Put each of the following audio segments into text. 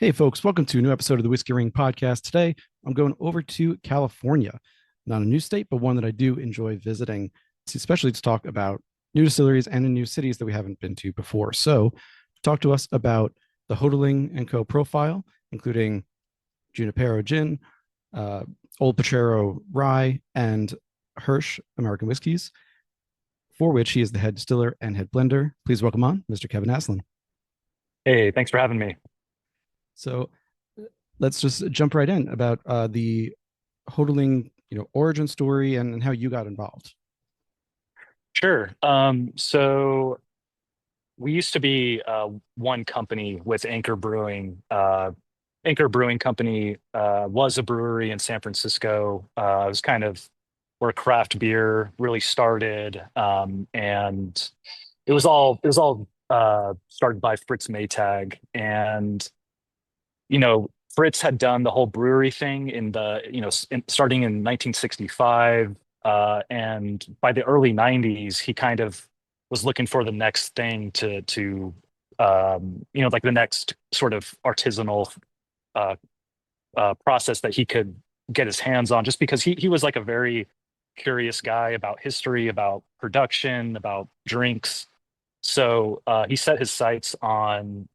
Hey, folks, welcome to a new episode of the Whiskey Ring podcast. Today, I'm going over to California, not a new state, but one that I do enjoy visiting, especially to talk about new distilleries and in new cities that we haven't been to before. So, talk to us about the Hotaling and Co. profile, including Junipero Gin, uh, Old Potrero Rye, and Hirsch American Whiskeys, for which he is the head distiller and head blender. Please welcome on Mr. Kevin Aslan. Hey, thanks for having me. So, let's just jump right in about the Hotaling, origin story and how you got involved. Sure. So we used to be one company with Anchor Brewing. Anchor Brewing Company was a brewery in San Francisco. It was kind of where craft beer really started, and it was all started by Fritz Maytag, and Fritz had done the whole brewery thing starting in 1965. And by the early 90s, he kind of was looking for the next thing like the next sort of artisanal uh, process that he could get his hands on, just because he was like a very curious guy about history, about production, about drinks. So he set his sights on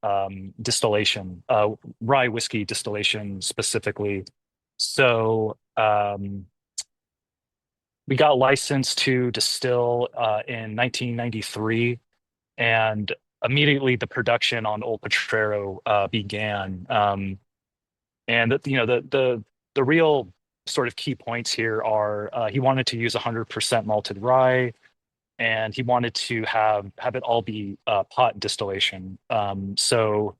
distillation, rye whiskey distillation specifically. So we got licensed to distill in 1993, and immediately the production on Old Potrero began. And the real sort of key points here are he wanted to use 100% malted rye, and he wanted to have it all be pot distillation. So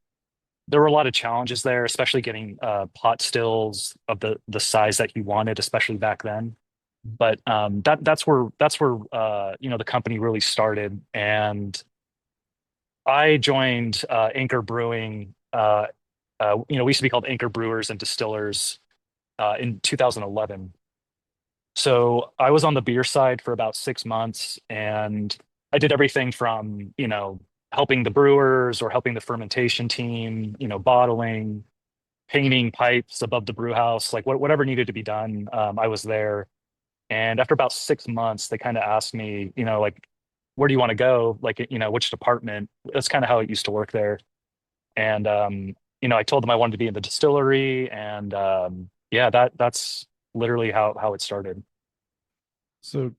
there were a lot of challenges there, especially getting pot stills of the size that he wanted, especially back then. But that's where the company really started, and I joined Anchor Brewing. We used to be called Anchor Brewers and Distillers in 2011. So I was on the beer side for about 6 months, and I did everything from, helping the brewers or helping the fermentation team, bottling, painting pipes above the brew house, like whatever needed to be done. I was there. And after about 6 months, they kind of asked me, like, where do you want to go? Like, which department? That's kind of how it used to work there. And, I told them I wanted to be in the distillery. And yeah, that's literally how it started. So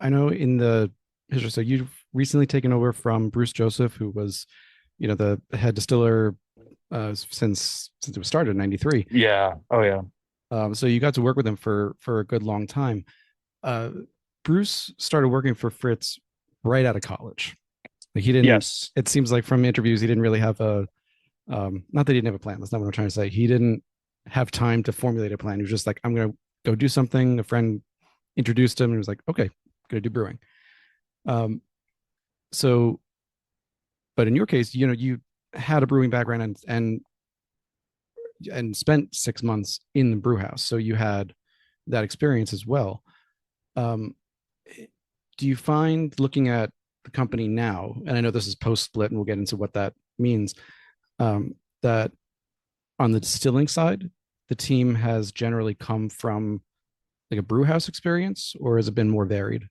I know in the history, so you've recently taken over from Bruce Joseph, who was, the head distiller since it was started in '93. Yeah. Oh, yeah. So you got to work with him for a good long time. Uh, Bruce started working for Fritz right out of college. Like he didn't. Yes. It seems like from interviews he didn't really have a. Not that he didn't have a plan. That's not what I'm trying to say. He didn't have time to formulate a plan. He was just like, I'm gonna go do something. A friend introduced him and he was like, okay, gonna do brewing. Um, so, but in your case, you had a brewing background and spent 6 months in the brew house, so you had that experience as well. Um, do you find looking at the company now, and I know this is post split, and we'll get into what that means, that on the distilling side, the team has generally come from like a brew house experience, or has it been more varied?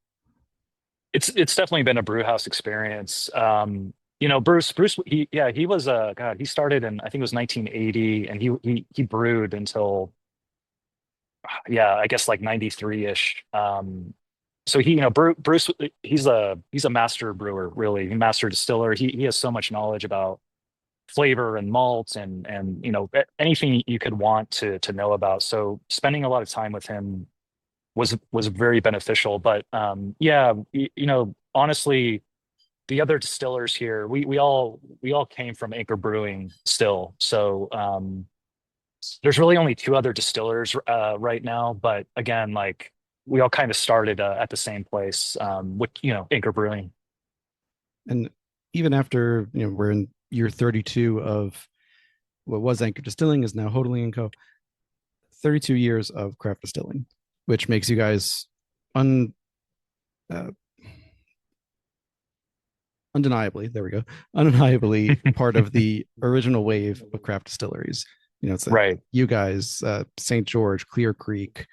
It's definitely been a brew house experience. Bruce, he was God, he started in, I think it was 1980, and he brewed until, yeah, I guess like 93-ish. So Bruce, he's a master brewer, really, a master distiller. He has so much knowledge about flavor and malts and anything you could want to know about. So spending a lot of time with him was very beneficial. But yeah, honestly, the other distillers here, we all came from Anchor Brewing still. So there's really only two other distillers right now. But again, like we all kind of started at the same place, with Anchor Brewing. And even after we're in year 32 of what was Anchor Distilling is now Hotaling and Co. 32 years of craft distilling, which makes you guys un uh, undeniably, there we go, undeniably part of the original wave of craft distilleries. It's like Right. you guys, St. George, Clear Creek,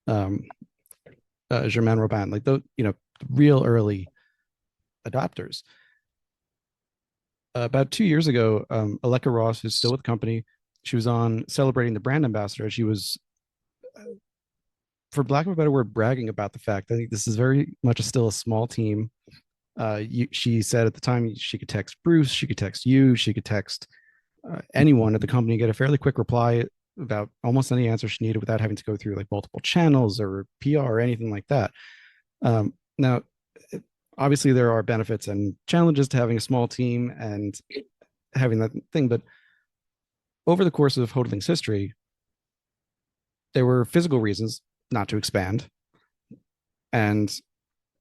um, Germain Robin, like those, real early adopters. About 2 years ago, Aleka Ross, who's still with the company, she was on celebrating the brand ambassador. She was, for lack of a better word, bragging about the fact that I think this is very much still a small team. She said at the time she could text Bruce, she could text you, she could text anyone at the company, get a fairly quick reply about almost any answer she needed without having to go through like multiple channels or PR or anything like that. Now, obviously, there are benefits and challenges to having a small team and having that thing, but over the course of Hotaling's history, there were physical reasons not to expand, and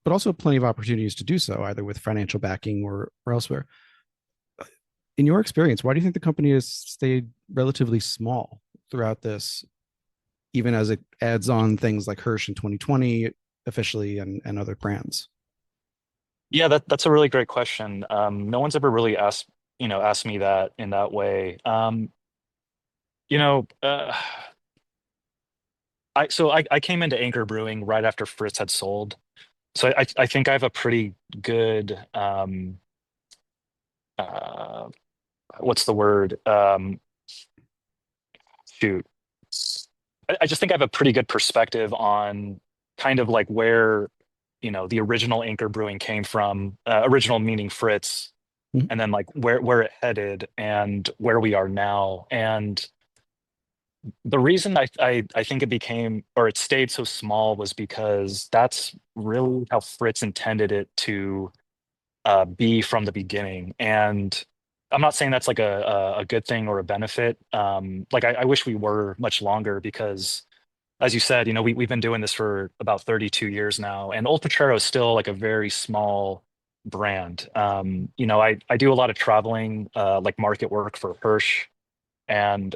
but also plenty of opportunities to do so, either with financial backing or elsewhere. In your experience, why do you think the company has stayed relatively small throughout this, even as it adds on things like Hirsch in 2020 officially and other brands? Yeah, that's a really great question. No one's ever really asked me that in that way. You know, uh, I came into Anchor Brewing right after Fritz had sold. So I think I have a pretty good uh what's the word? Shoot. I just think I have a pretty good perspective on kind of like where, the original Anchor Brewing came from, original meaning Fritz, Mhm. and then like where it headed and where we are now. And the reason I think it became or it stayed so small was because that's really how Fritz intended it to be from the beginning. And I'm not saying that's like a good thing or a benefit. Like I wish we were much longer because, as you said, we've been doing this for about 32 years now, and Old Potrero is still like a very small brand. I do a lot of traveling, like market work for Hirsch, and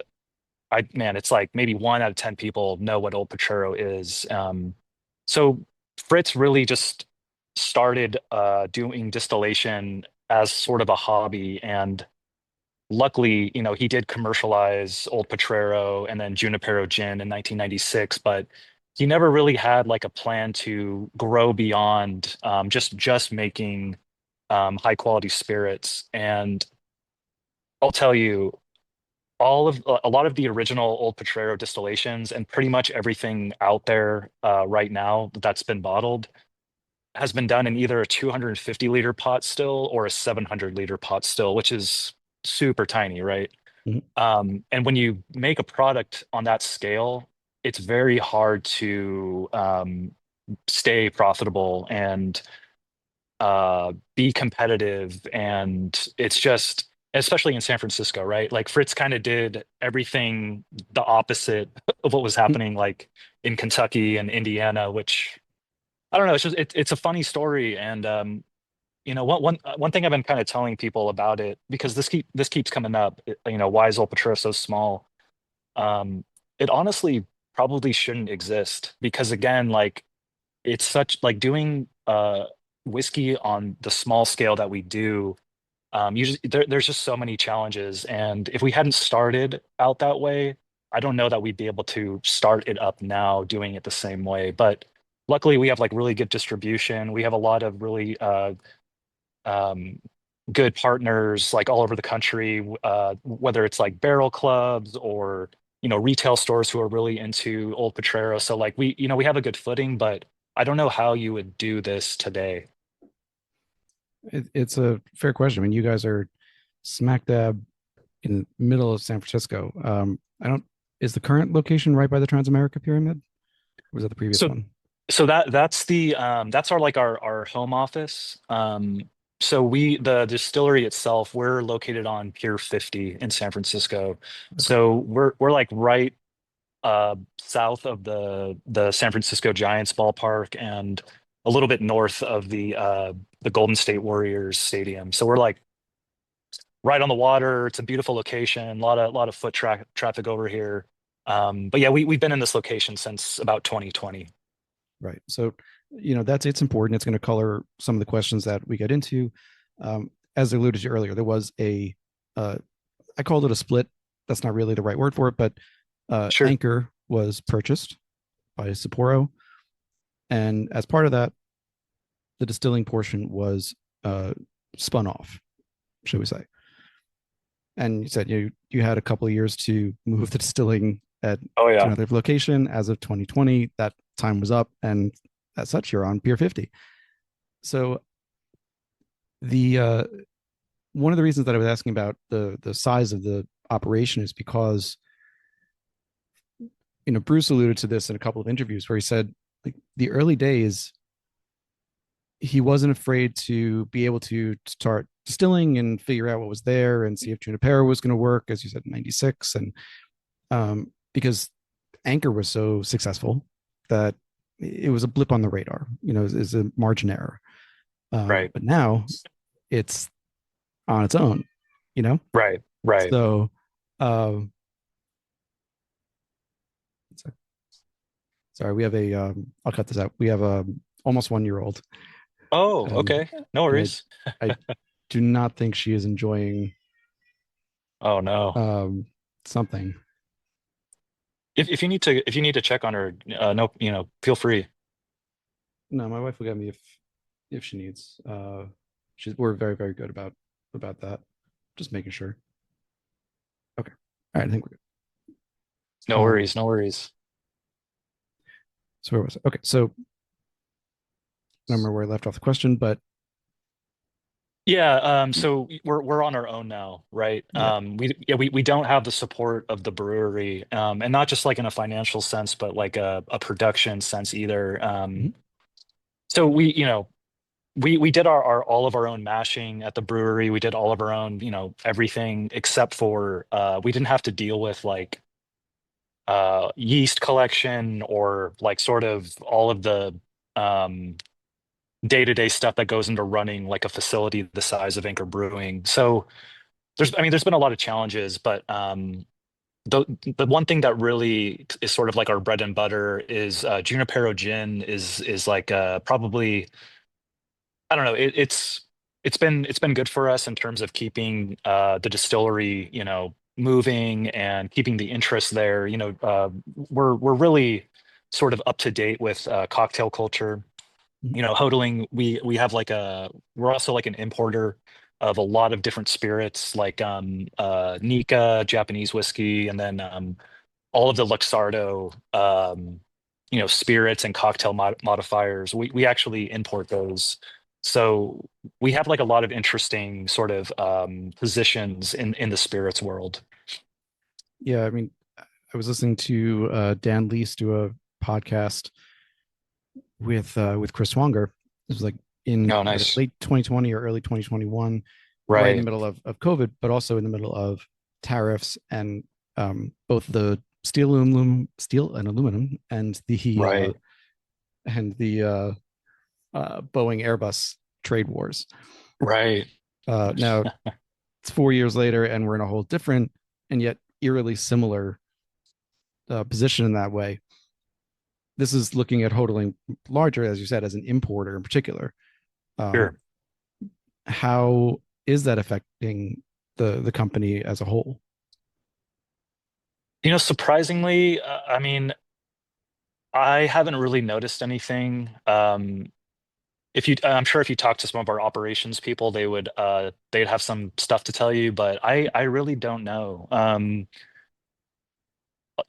man, it's like maybe 1 out of 10 people know what Old Potrero is. So Fritz really just started doing distillation as sort of a hobby, and luckily, he did commercialize Old Potrero and then Junipero Gin in 1996, but he never really had like a plan to grow beyond just making high quality spirits. And I'll tell you, a lot of the original Old Potrero distillations and pretty much everything out there right now that's been bottled has been done in either a 250-liter pot still or a 700-liter pot still, which is super tiny, right? Mhm. And when you make a product on that scale, it's very hard to stay profitable and be competitive. And it's just, especially in San Francisco, right? Like Fritz kind of did everything the opposite of what was happening, like in Kentucky and Indiana, which I don't know. It's just it's a funny story, and one thing I've been kind of telling people about it because this keeps coming up. Why is Old Potrero so small? Um, it honestly probably shouldn't exist because again, like it's such like doing whiskey on the small scale that we do. There's just so many challenges, and if we hadn't started out that way, I don't know that we'd be able to start it up now doing it the same way. But luckily, we have like really good distribution. We have a lot of really um, good partners like all over the country, whether it's like barrel clubs or retail stores who are really into Old Potrero. So like we have a good footing, but I don't know how you would do this today. It's a fair question. I mean, you guys are smack dab in the middle of San Francisco. I don't. Is the current location right by the Transamerica Pyramid? Or was that the previous So one? that's our like our home office. So the distillery itself, we're located on Pier 50 in San Francisco. Okay. So we're like right south of the San Francisco Giants ballpark and a little bit north of the Golden State Warriors stadium. So we're like right on the water. It's a beautiful location. A lot of traffic over here. But yeah, we've been in this location since about 2020. Right. So, that's it's important. It's going to color some of the questions that we get into. As I alluded to earlier, there was uh, I called it a split. That's not really the right word for it, but Sure. Anchor was purchased by Sapporo, and as part of that, the distilling portion was uh, spun off, shall we say? And you said you had a couple of years to move the distilling Oh to yeah. another location. As of 2020, that time was up, and as such, you're on Pier 50. So the one of the reasons that I was asking about the size of the operation is because Bruce alluded to this in a couple of interviews where he said like the early days he wasn't afraid to be able to start distilling and figure out what was there and see if Junipero was going to work, as you said, in 96. And because Anchor was so successful that it was a blip on the radar, is a margin error. Right. But now it's on its own, you know? Right. Right. So, um, sorry, we have I'll cut this out. We have a almost 1 year old, Oh, and okay. No and I worries. I do not think she is enjoying Oh no. um something. If you need to check on her, no, feel free. No, my wife will get me if she needs. We're very very good about that. Just making sure. Okay. All right. I think we're good. No worries. No worries. So where was it? Okay. So I don't remember where I left off the question, but Yeah, so we're on our own now, right? yeah. We don't have the support of the brewery, and not just like in a financial sense, but like a production sense either. Mhm. So we did our all of our own mashing at the brewery. We did all of our own, everything except for we didn't have to deal with like yeast collection or like sort of all of the um day-to-day stuff that goes into running like a facility the size of Anchor Brewing. So there's been a lot of challenges, but the the one thing that really is sort of like our bread and butter is Junipero Gin is like probably I don't know it's been good for us in terms of keeping the distillery moving and keeping the interest there. We're really sort of up to date with cocktail culture. Mhm. Hotaling, we have like we're also like an importer of a lot of different spirits, like Nika, Japanese whiskey, and then all of the Luxardo, spirits and cocktail modifiers. We actually import those. So we have like a lot of interesting sort of positions in the spirits world. Yeah. I mean, I was listening to Dan Lees do a podcast with Chris Swanger. It was like in Oh, either nice. late 2020 or early 2021, right in the Right, middle of COVID, but also in the middle of tariffs and both the steel and aluminum, right, and the Boeing Airbus trade wars. right. Now it's 4 years later, and we're in a whole different and yet eerily similar position in that way. This is looking at Hotaling larger, as you said, as an importer in particular. Um, Sure. how is that affecting the company as a whole? Surprisingly, I mean, I haven't really noticed anything. I'm sure if you talk to some of our operations people, they'd have some stuff to tell you, but I really don't know. A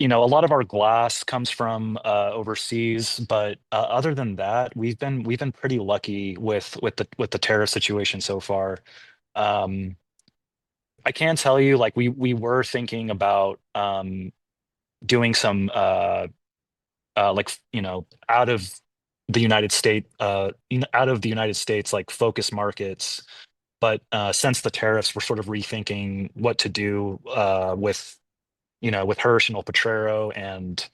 lot of our glass comes from overseas, but other than that, we've been pretty lucky with the tariff situation so far. Um, I can tell you, like we were thinking about doing some like out of the United States like focus markets. But since the tariffs, we're sort of rethinking what to do with Hirsch and Old Potrero, and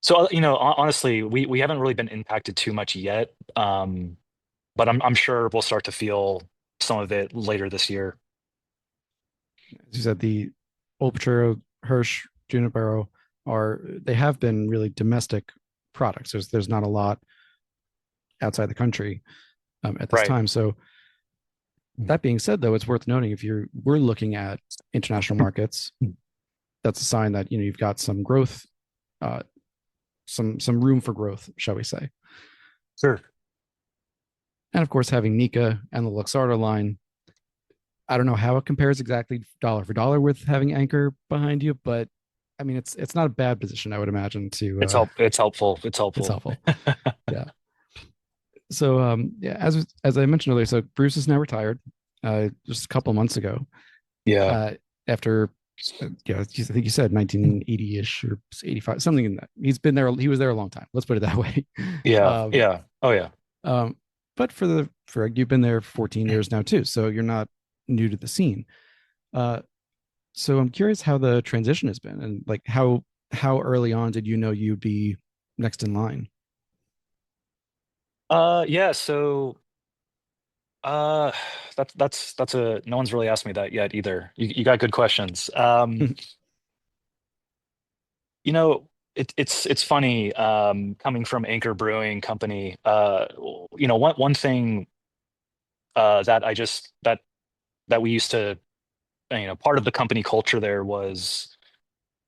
so honestly, we haven't really been impacted too much yet. But I'm sure we'll start to feel some of it later this year. As you said, the Old Potrero, Hirsch, Junipero they have been really domestic products. There's not a lot outside the country at this Right. time. So That being said, though, it's worth noting if we're looking at international markets, that's a sign that you've got some growth, uh, some room for growth, shall we say? Sure. And of course, having Nika and the Luxardo line, I don't know how it compares exactly dollar for dollar with having Anchor behind you, but I mean, it's not a bad position, I would imagine. To It's helpful. It's It's helpful. helpful. Yeah. So yeah, as I mentioned earlier, so Bruce is now retired, just a couple months ago, Yeah. after I think you said 1980-ish or 85, something in that. He was there a long time. Let's put it that way. Yeah. um, Yeah. Oh yeah. um, but for you've been there 14 years now too, so you're not new to the scene. Uh, so I'm curious how the transition has been, and like how early on did you know you'd be next in line? Yeah, so uh that's a no one's really asked me that yet either. You got good questions. You know, it's funny coming from Anchor Brewing Company. One thing that I just that we used to part of the company culture there was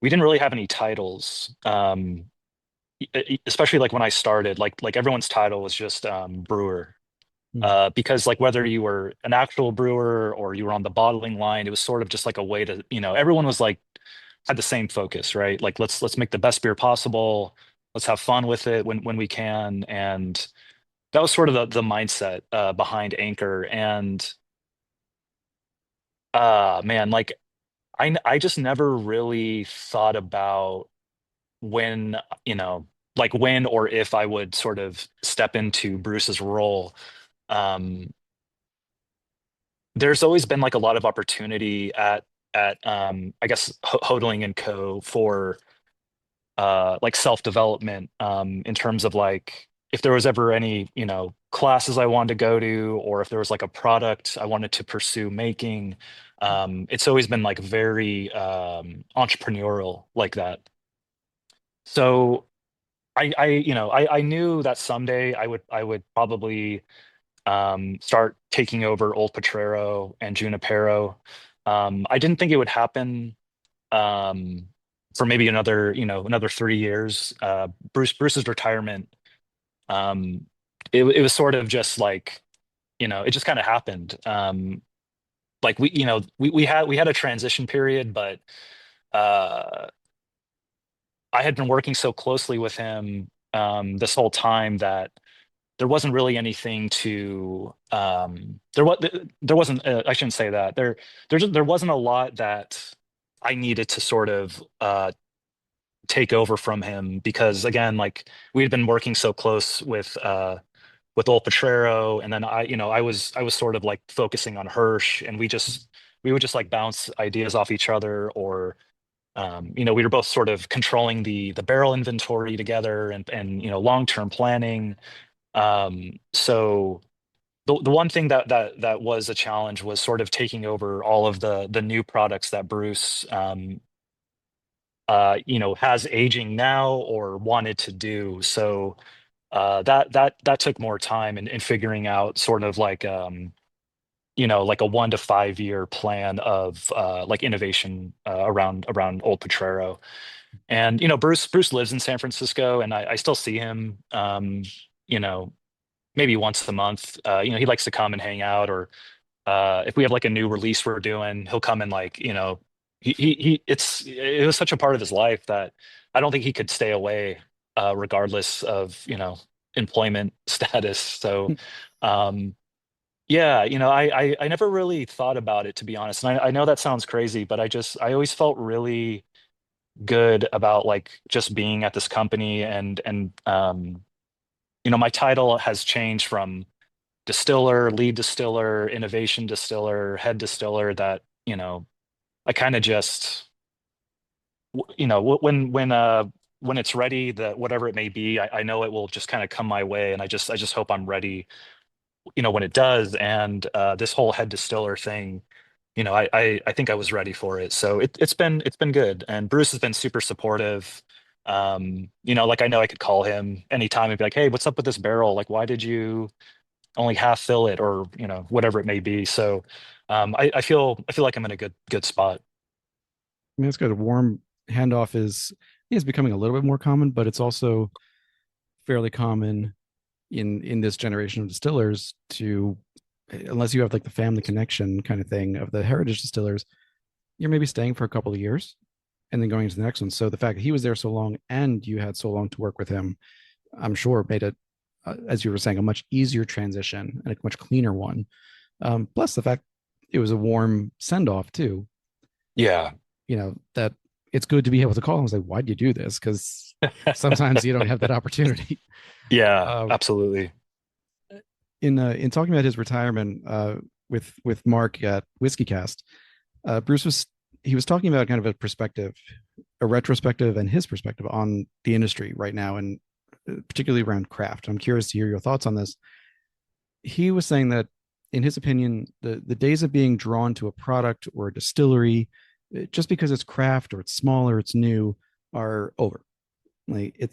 we didn't really have any titles. Especially like when I started, like everyone's title was just brewer. Because like whether you were an actual brewer or you were on the bottling line, it was sort of just like a way to, everyone was like had the same focus, right? Like let's make the best beer possible. Let's have fun with it when we can. And that was sort of the mindset behind Anchor. And man, like I just never really thought about when, like when or if I would sort of step into Bruce's role. Um, there's always been like a lot of opportunity at I guess Hotaling and Co. for like self-development in terms of like if there was ever any classes I wanted to go to or if there was like a product I wanted to pursue making. It's always been like very entrepreneurial like that. So I knew that someday I would probably start taking over Old Potrero and Junipero. I didn't think it would happen um, for maybe another 3 years. Bruce's retirement, um, it was sort of just like, it just kind of happened. Like we had a transition period, but uh, I had been working so closely with him this whole time that there wasn't really anything to there wasn't I shouldn't say that there wasn't a lot that I needed to sort of take over from him because again like we had been working so close with Old Potrero and then I was sort of like focusing on Hirsch and we would just like bounce ideas off each other or we were both sort of controlling the barrel inventory together and long-term planning. So the one thing that was a challenge was sort of taking over all of the new products that Bruce has aging now or wanted to do. So that took more time in figuring out sort of like like a 1 to 5 year plan of like innovation around Old Potrero. And Bruce lives in San Francisco, and I still see him. You know, maybe once a month. He likes to come and hang out, or if we have like a new release we're doing, he'll come and like, it was such a part of his life that I don't think he could stay away, regardless of, employment status. So, um, yeah, I never really thought about it to be honest. And I know that sounds crazy, but I always felt really good about like just being at this company and my title has changed from distiller, lead distiller, innovation distiller, head distiller that, I kind of just, when it's ready, that whatever it may be, I know it will just kind of come my way. And I just hope I'm ready, when it does. And this whole head distiller thing, I think I was ready for it. So it's been good. And Bruce has been super supportive. Like I know I could call him anytime and be like, hey, what's up with this barrel? Like, why did you only half fill it, or whatever it may be. So I feel like I'm in a good spot. I mean, it's good. A warm handoff is becoming a little bit more common, but it's also fairly common in this generation of distillers to, unless you have like the family connection kind of thing of the heritage distillers, you're maybe staying for a couple of years and then going to the next one. So the fact that he was there so long and you had so long to work with him, I'm sure made it, as you were saying, a much easier transition and a much cleaner one. Plus the fact it was a warm send off too. Yeah. That it's good to be able to call and say, why'd you do this? Because sometimes you don't have that opportunity. Yeah, Uh, absolutely. in talking about his retirement with Mark at Whiskey Cast, Bruce was talking about kind of a perspective, a retrospective, and his perspective on the industry right now, and particularly around craft. I'm curious to hear your thoughts on this. He was saying that, in his opinion, the days of being drawn to a product or a distillery just because it's craft or it's small or it's new are over. Like it,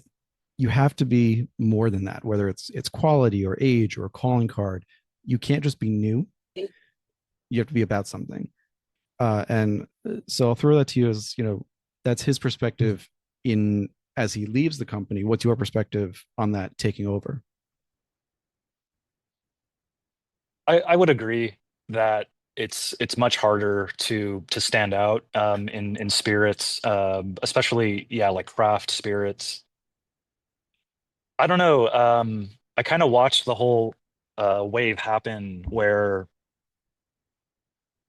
you have to be more than that. Whether it's quality or age or a calling card, you can't just be new. You have to be about something. And so I'll throw that to you as that's his perspective in as he leaves the company. What's your perspective on that taking over? I would agree that it's much harder to stand out in spirits, especially, yeah, like craft spirits. I don't know. I kind of watched the whole wave happen where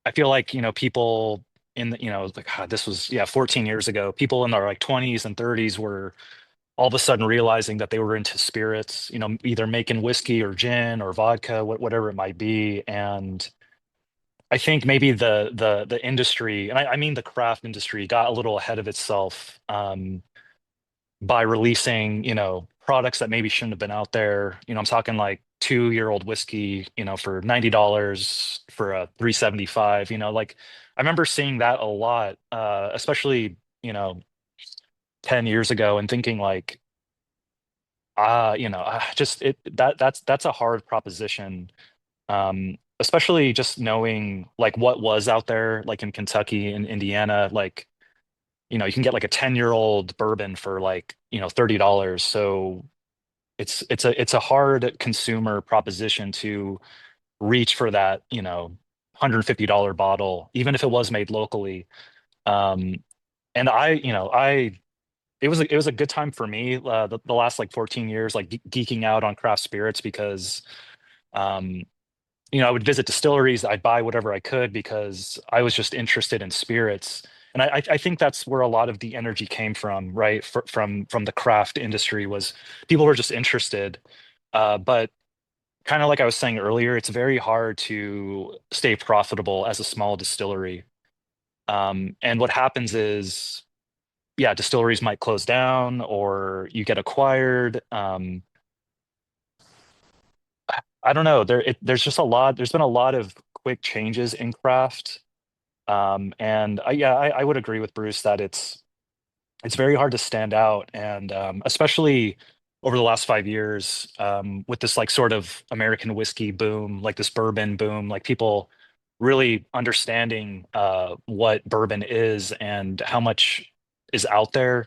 I feel like, people in the, like, God, this was, yeah, 14 years ago. People in their like 20s and 30s were all of a sudden realizing that they were into spirits, either making whiskey or gin or vodka, whatever it might be. And I think maybe the industry, and I mean the craft industry, got a little ahead of itself by releasing, products that maybe shouldn't have been out there. I'm talking like 2-year-old whiskey, for $90 for a 375. Like I remember seeing that a lot, especially, 10 years ago, and thinking like, just that's a hard proposition. Especially just knowing like what was out there, like in Kentucky and Indiana, like, you can get like a 10-year-old bourbon for like, $30. So it's a hard consumer proposition to reach for that, $150 bottle, even if it was made locally. Um, and it was a good time for me, the last like 14 years, like geeking out on craft spirits because, um, I would visit distilleries. I'd buy whatever I could because I was just interested in spirits. And I think that's where a lot of the energy came from, right? From the craft industry was people were just interested. But kind of like I was saying earlier, it's very hard to stay profitable as a small distillery. And what happens is, yeah, distilleries might close down or you get acquired. I don't know. There's just a lot. There's been a lot of quick changes in craft. And yeah, I would agree with Bruce that it's very hard to stand out, and especially over the last 5 years, with this like sort of American whiskey boom, like this bourbon boom, like people really understanding what bourbon is and how much is out there.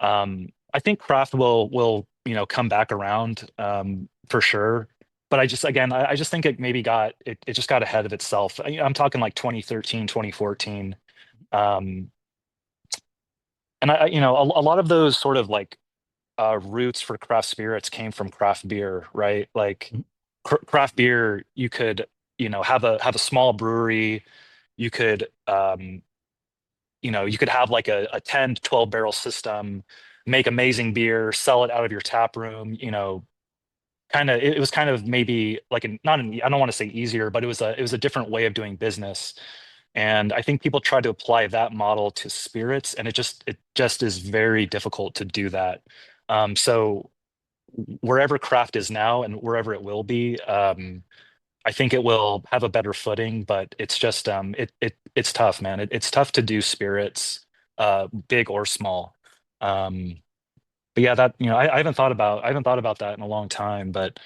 I think craft will come back around for sure. But I just think it just got ahead of itself. I'm talking like 2013, 2014. Um, and a lot of those sort of like roots for craft spirits came from craft beer, right? Like craft beer, you could, have a small brewery. You could, you could have like a 10 to 12 barrel system, make amazing beer, sell it out of your tap room, kind of it was kind of maybe like not an, I don't want to say easier, but it was a different way of doing business. And I think people try to apply that model to spirits, and it just is very difficult to do that. So wherever craft is now and wherever it will be, I think it will have a better footing, but it's just it's tough, man. It's tough to do spirits, big or small. Um, but yeah, that I haven't thought about that in a long time, but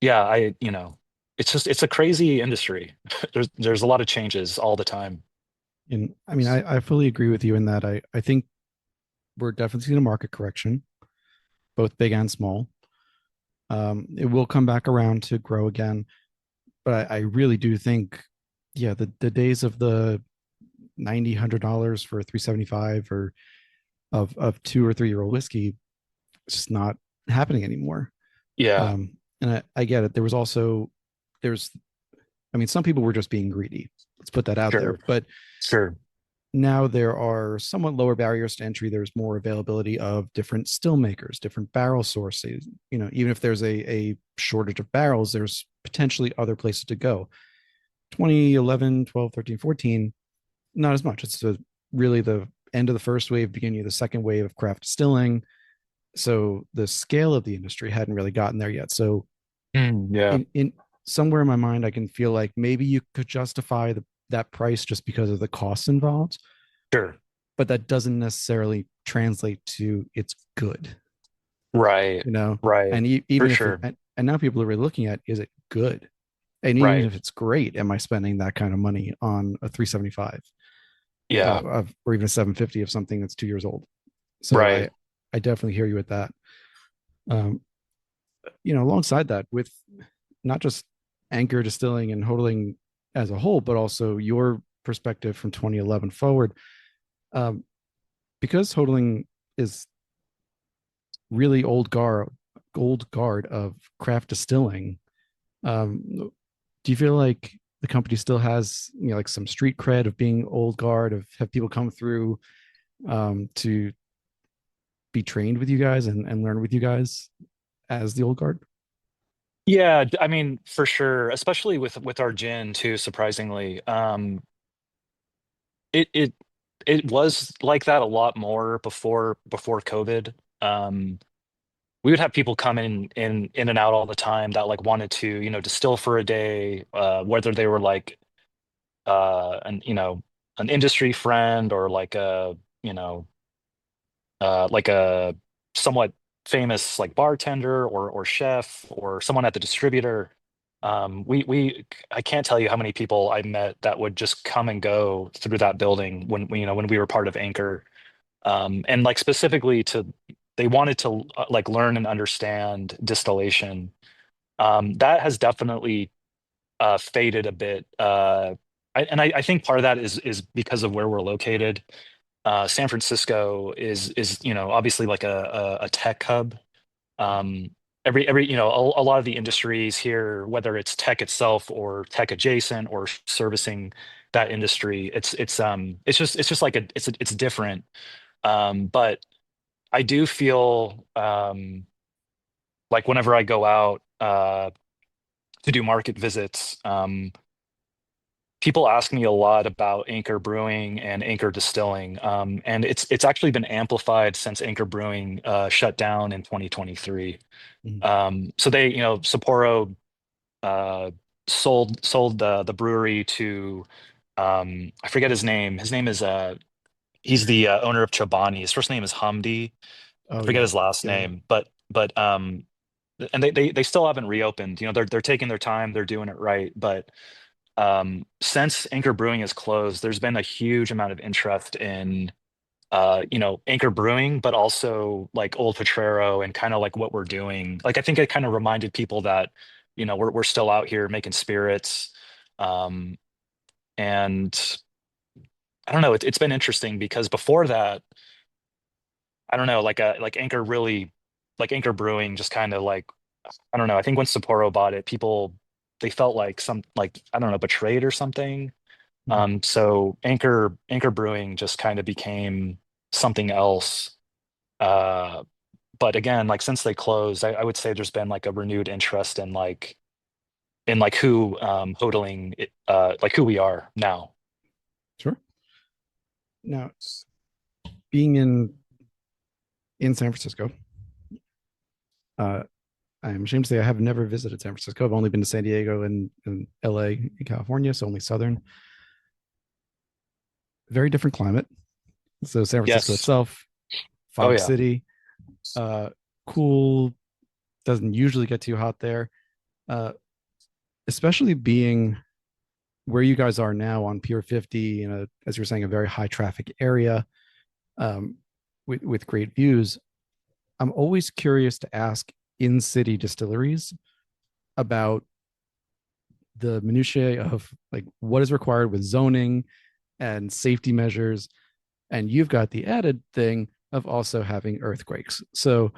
yeah, it's a crazy industry. There's a lot of changes all the time. And I mean, I fully agree with you in that I think we're definitely seeing a market correction, both big and small. It will come back around to grow again, but I really do think, yeah, the days of the 90 $100 for 375 or of 2 or 3 year old whiskey, it's just not happening anymore. Yeah, And I get it. There was also there's I mean, some people were just being greedy. Let's put that out there. sure, But sure. now there are somewhat lower barriers to entry. There's more availability of different still makers, different barrel sources. Even if there's a shortage of barrels, there's potentially other places to go. 2011, 12, 13, 14, not as much. Really the end of the first wave, beginning of the second wave of craft distilling. So the scale of the industry hadn't really gotten there yet. So Yeah, in somewhere in my mind, I can feel like maybe you could justify that price just because of the costs involved, sure. but that doesn't necessarily translate to it's good, Right, you know. right, And for even if sure. and now people are really looking at, is it good? And even Right. if it's great, am I spending that kind of money on a 375 Yeah, or even a 750 of something that's 2 years old? So right. I definitely hear you with that. Um, Alongside that, with not just Anchor Distilling and Hotaling as a whole, but also your perspective from 2011 forward, um, because Hotaling is really old guard of craft distilling. Do you feel like the company still has like some street cred of being old guard, of have people come through to be trained with you guys and learn with you guys as the old guard? Yeah, I mean, for sure, especially with our gin too, surprisingly. It it it was like that a lot more before COVID. Um, we would have people come in and out all the time that like wanted to, distill for a day, whether they were like an industry friend or you know, like a somewhat famous like bartender or chef or someone at the distributor. I can't tell you how many people I met that would just come and go through that building when we were part of Anchor, and like specifically they wanted to like learn and understand distillation. That has definitely faded a bit. I think part of that is because of where we're located. San Francisco is obviously like a tech hub. Um, every a lot of the industries here, whether it's tech itself or tech adjacent or servicing that industry, it's just like it's different. But I do feel like whenever I go out to do market visits, people ask me a lot about Anchor Brewing and Anchor Distilling, and it's actually been amplified since Anchor Brewing shut down in 2023. Mhm. So Sapporo uh, sold the brewery to I forget his name. His name is he's the owner of Chobani. His first name is Hamdi. I Oh forget yeah, his last yeah, yeah. name, but and they still haven't reopened. They're taking their time. They're doing it right, but since Anchor Brewing is closed, there's been a huge amount of interest in Anchor Brewing, but also like Old Potrero and kind of like what we're doing. Like I think it kind of reminded people that we're still out here making spirits. Um, and I don't know, it's been interesting because before that, I don't know, like Anchor really like Anchor Brewing just kind of like I don't know. I think when Sapporo bought it, people they felt like some like I don't know betrayed or something. Mhm. So Anchor Brewing just kind of became something else. Uh, but again, like since they closed, I would say there's been like a renewed interest in like who Hotaling like who we are now. Sure. Now, being in San Francisco, uh, I'm ashamed to say I have never visited San Francisco. I've only been to San Diego and LA in California, so only southern. Very different climate. So San Francisco Yes. itself, Oh fog yeah. city, uh, cool. Doesn't usually get too hot there. uh, especially being where you guys are now on Pier 50, as you're saying, a very high traffic area, um, with great views. I'm always curious to ask in city distilleries about the minutiae of like what is required with zoning and safety measures. And you've got the added thing of also having earthquakes. So,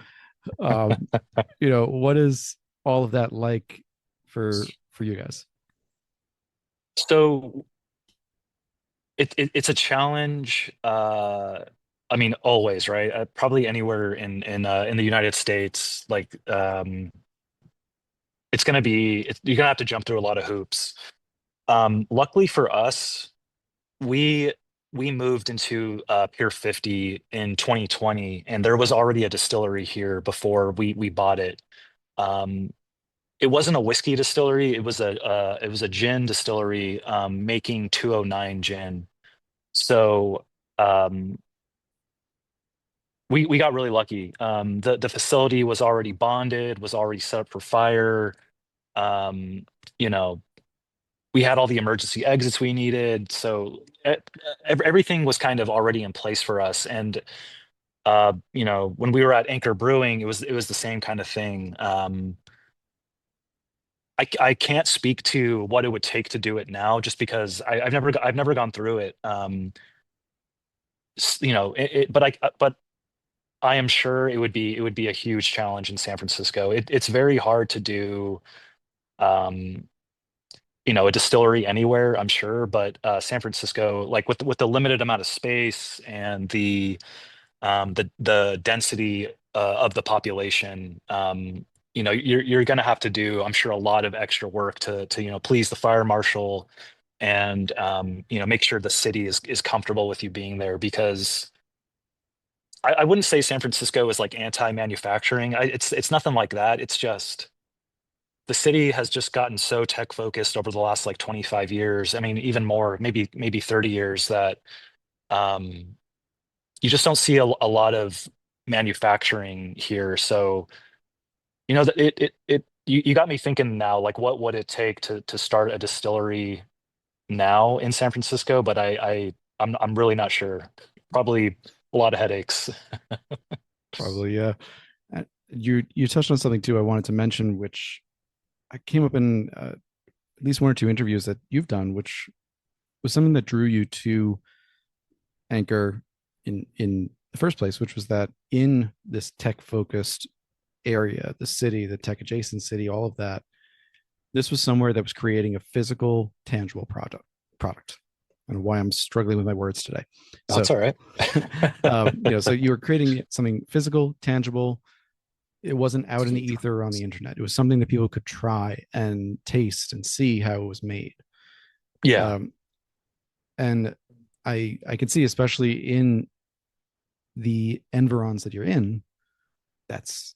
um, what is all of that like for you guys? So it's a challenge. I mean, always, right? Probably anywhere in the United States, like you're gonna have to jump through a lot of hoops. Luckily for us, we we moved into Pier 50 in 2020, and there was already a distillery here before we bought it. Um, it wasn't a whiskey distillery; it was a gin distillery making 209 gin. So um, we got really lucky. The facility was already bonded, was already set up for fire. Um, you know, we had all the emergency exits we needed, so everything was kind of already in place for us. And when we were at Anchor Brewing, it was the same kind of thing. I can't speak to what it would take to do it now, just because I've never gone through it. But I am sure it would be a huge challenge in San Francisco. It's very hard to do um, a distillery anywhere, I'm sure, but San Francisco, like with the limited amount of space and the density of the population, you're going to have to do, I'm sure, a lot of extra work to please the fire marshal and make sure the city is comfortable with you being there, because I wouldn't say San Francisco is like anti-manufacturing. It's nothing like that. It's just the city has just gotten so tech focused over the last like 25 years. I mean, even more, maybe 30 years, that um, you just don't see a lot of manufacturing here. So, you got me thinking now, like what would it take to start a distillery now in San Francisco? But I'm really not sure. Probably a lot of headaches. Probably, yeah. You touched on something too I wanted to mention, which I came up in at least one or two interviews that you've done, which was something that drew you to Anchor in the first place, which was that in this tech focused area, the city, the tech adjacent city, all of that, this was somewhere that was creating a physical, tangible product. I don't know why I'm struggling with my words today. That's So, all right. so you were creating something physical, tangible. It wasn't out in the ether or on the internet. It was something that people could try and taste and see how it was made. Yeah. Um, and I can see, especially in the environs that you're in, that's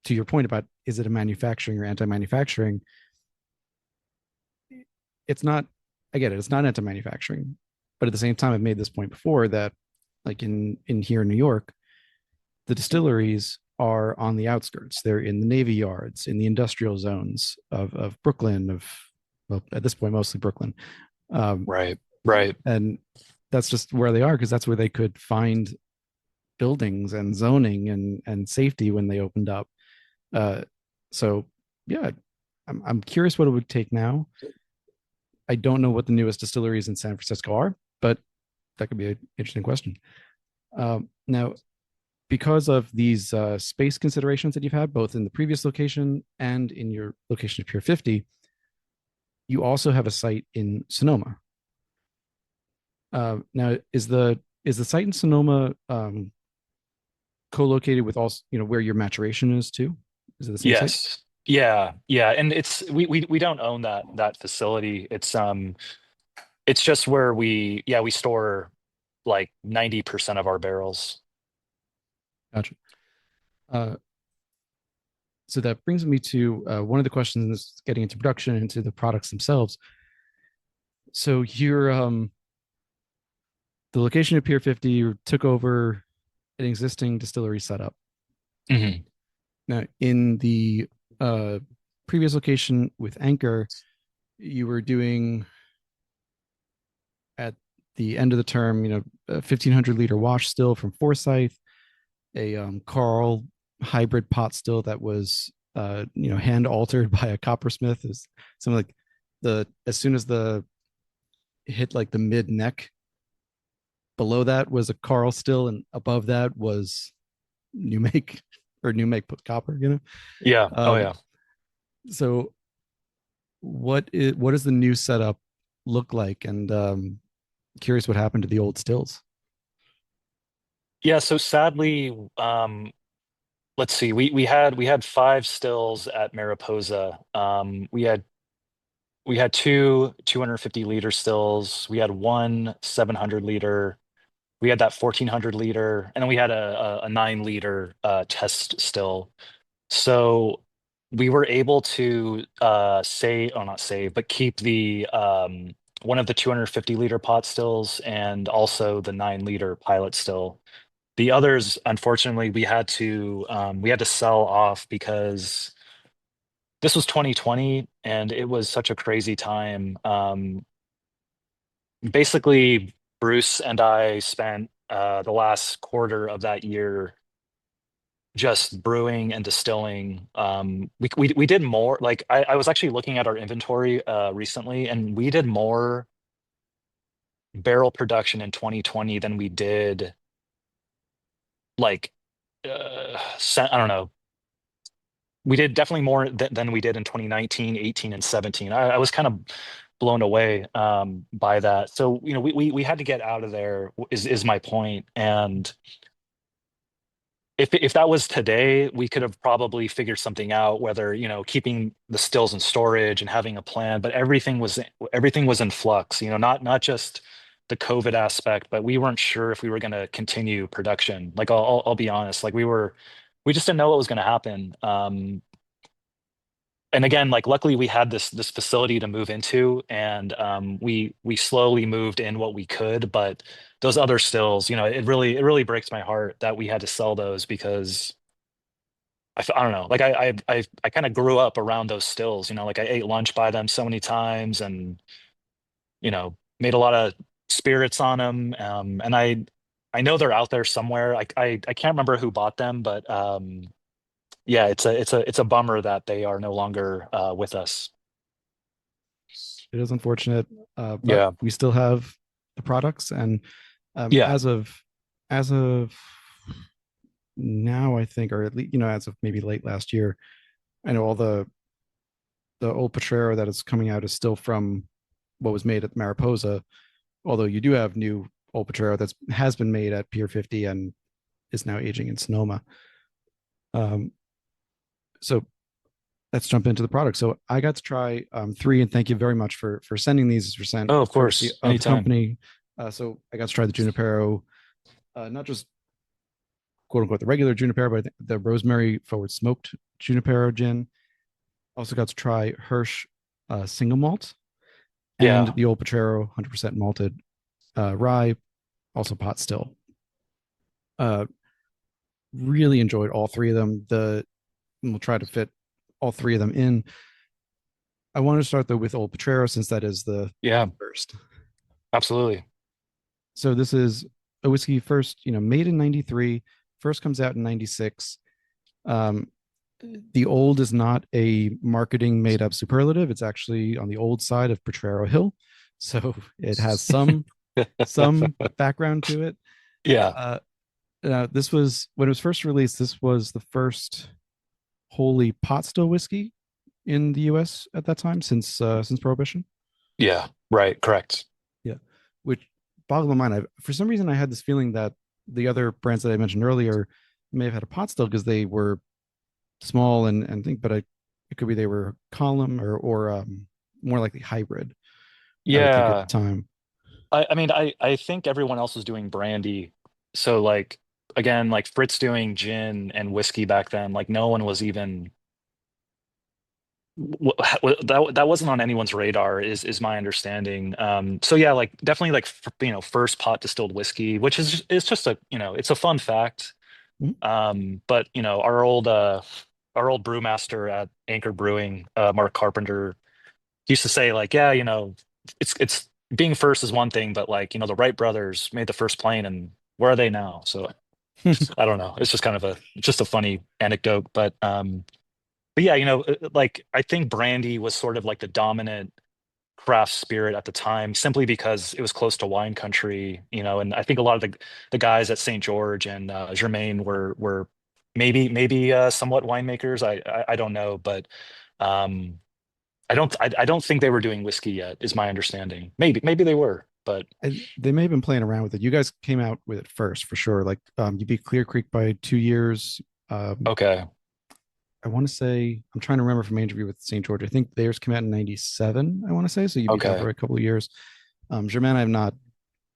to your point about is it a manufacturing or anti-manufacturing? It's not. I get it. It's not anti-manufacturing, but at the same time, I've made this point before that, like in here in New York, the distilleries are on the outskirts. They're in the Navy yards, in the industrial zones of Brooklyn, well, at this point, mostly Brooklyn. Um, Right. Right. and that's just where they are because that's where they could find buildings and zoning and safety when they opened up. Uh, so yeah, I'm curious what it would take now. I don't know what the newest distilleries in San Francisco are, but that could be an interesting question. Now, because of these space considerations that you've had, both in the previous location and in your location of Pier 50, you also have a site in Sonoma. Now, is the site in Sonoma co-located with also where your maturation is too? Is it the same site? Yes. Yeah. Yeah. And we don't own that facility. It's just where we store like 90% of our barrels. Gotcha. Uh, so that brings me to one of the questions getting into production, into the products themselves. So you're the location of Pier 50, you took over an existing distillery setup. Hmm. Now, in the uh, previous location with Anchor, you were doing at the end of the term, a 1,500 liter wash still from Forsyth, a Carl hybrid pot still that was hand altered by a coppersmith. Is something like the as soon as the hit like the mid neck, below that was a Carl still, and above that was new make or new make put copper. Yeah. Oh Um, yeah. so what does the new setup look like? And curious what happened to the old stills. Yeah. So sadly, let's see. We had five stills at Mariposa. We had two 250-liter stills. We had one 700-liter. We had that 1,400-liter, and then we had a 9-liter test still. So we were able to save, or not save, but keep the one of the 250-liter pot stills and also the 9-liter pilot still. The others, unfortunately, we had to sell off because this was 2020 and it was such a crazy time. Basically, Bruce and I spent the last quarter of that year just brewing and distilling. We did more. Like I was actually looking at our inventory recently, and we did more barrel production in 2020 than we did like I don't know. We did definitely more than we did in 2019, 18, and 17. I was kind of blown away by that. So, we had to get out of there is my point. And if that was today, we could have probably figured something out, whether, keeping the stills in storage and having a plan, but everything was in flux, not just the COVID aspect, but we weren't sure if we were going to continue production. Like I'll be honest, like we just didn't know what was going to happen. And again, like luckily we had this facility to move into, and we slowly moved in what we could. But those other stills, it really breaks my heart that we had to sell those because I don't know, like I kind of grew up around those stills. Like I ate lunch by them so many times, and made a lot of spirits on them. And I know they're out there somewhere. I can't remember who bought them, but yeah, it's a bummer that they are no longer with us. It is unfortunate, but Yeah. we still have the products, and Yeah. as of now, I think, or at least as of maybe late last year, I know all the old Potrero that is coming out is still from what was made at Mariposa. Although you do have new old Potrero that has been made at Pier 50 and is now aging in Sonoma. Um, so let's jump into the product. So I got to try three, and thank you very much for sending these. For sent Oh, of courtesy course. of the Anytime. company. So I got to try the Junipero, not just quote unquote the regular Junipero, but I think the rosemary forward smoked Junipero gin. Also got to try Hirsch single malt and Yeah. the Old Potrero 100% malted rye, also pot still. Uh, really enjoyed all three of them. We'll try to fit all three of them in. I want to start though with Old Potrero since that is the Yeah. first. Absolutely. So this is a whiskey first, made in 93, first comes out in 96. Um, the old is not a marketing made up superlative. It's actually on the old side of Potrero Hill. So it has some background to it. Yeah. Uh, this was when it was first released. This was the first wholly pot still whiskey in the U.S. at that time since Prohibition. Yeah. Right. Correct. Yeah, which boggled my mind. For some reason, I had this feeling that the other brands that I mentioned earlier may have had a pot still because they were small and think, but it could be they were column or more likely hybrid. I would think at the Yeah. time. I mean, I think everyone else was doing brandy. So like again, like Fritz doing gin and whiskey back then, like no one was even that wasn't on anyone's radar is my understanding. So yeah, like definitely like first pot distilled whiskey, which is just a it's a fun fact. Mhm. But our old our old brewmaster at Anchor Brewing, Mark Carpenter, he used to say like, yeah, it's being first is one thing, but like, the Wright brothers made the first plane, and where are they now? So I don't know. It's just kind of just a funny anecdote, but yeah, like I think brandy was sort of like the dominant craft spirit at the time, simply because it was close to wine country, and I think a lot of the guys at St. George and Germain were maybe somewhat winemakers. I don't know, but um, I don't think they were doing whiskey yet, is my understanding. Maybe they were, but They may have been playing around with it. You guys came out with it first for sure. Like you beat Clear Creek by 2 years. okay, I want to say I'm trying to remember from my interview with St. George. I think theirs came out in '97. I want to say so. You beat that okay, for a couple of years. Germain, I've not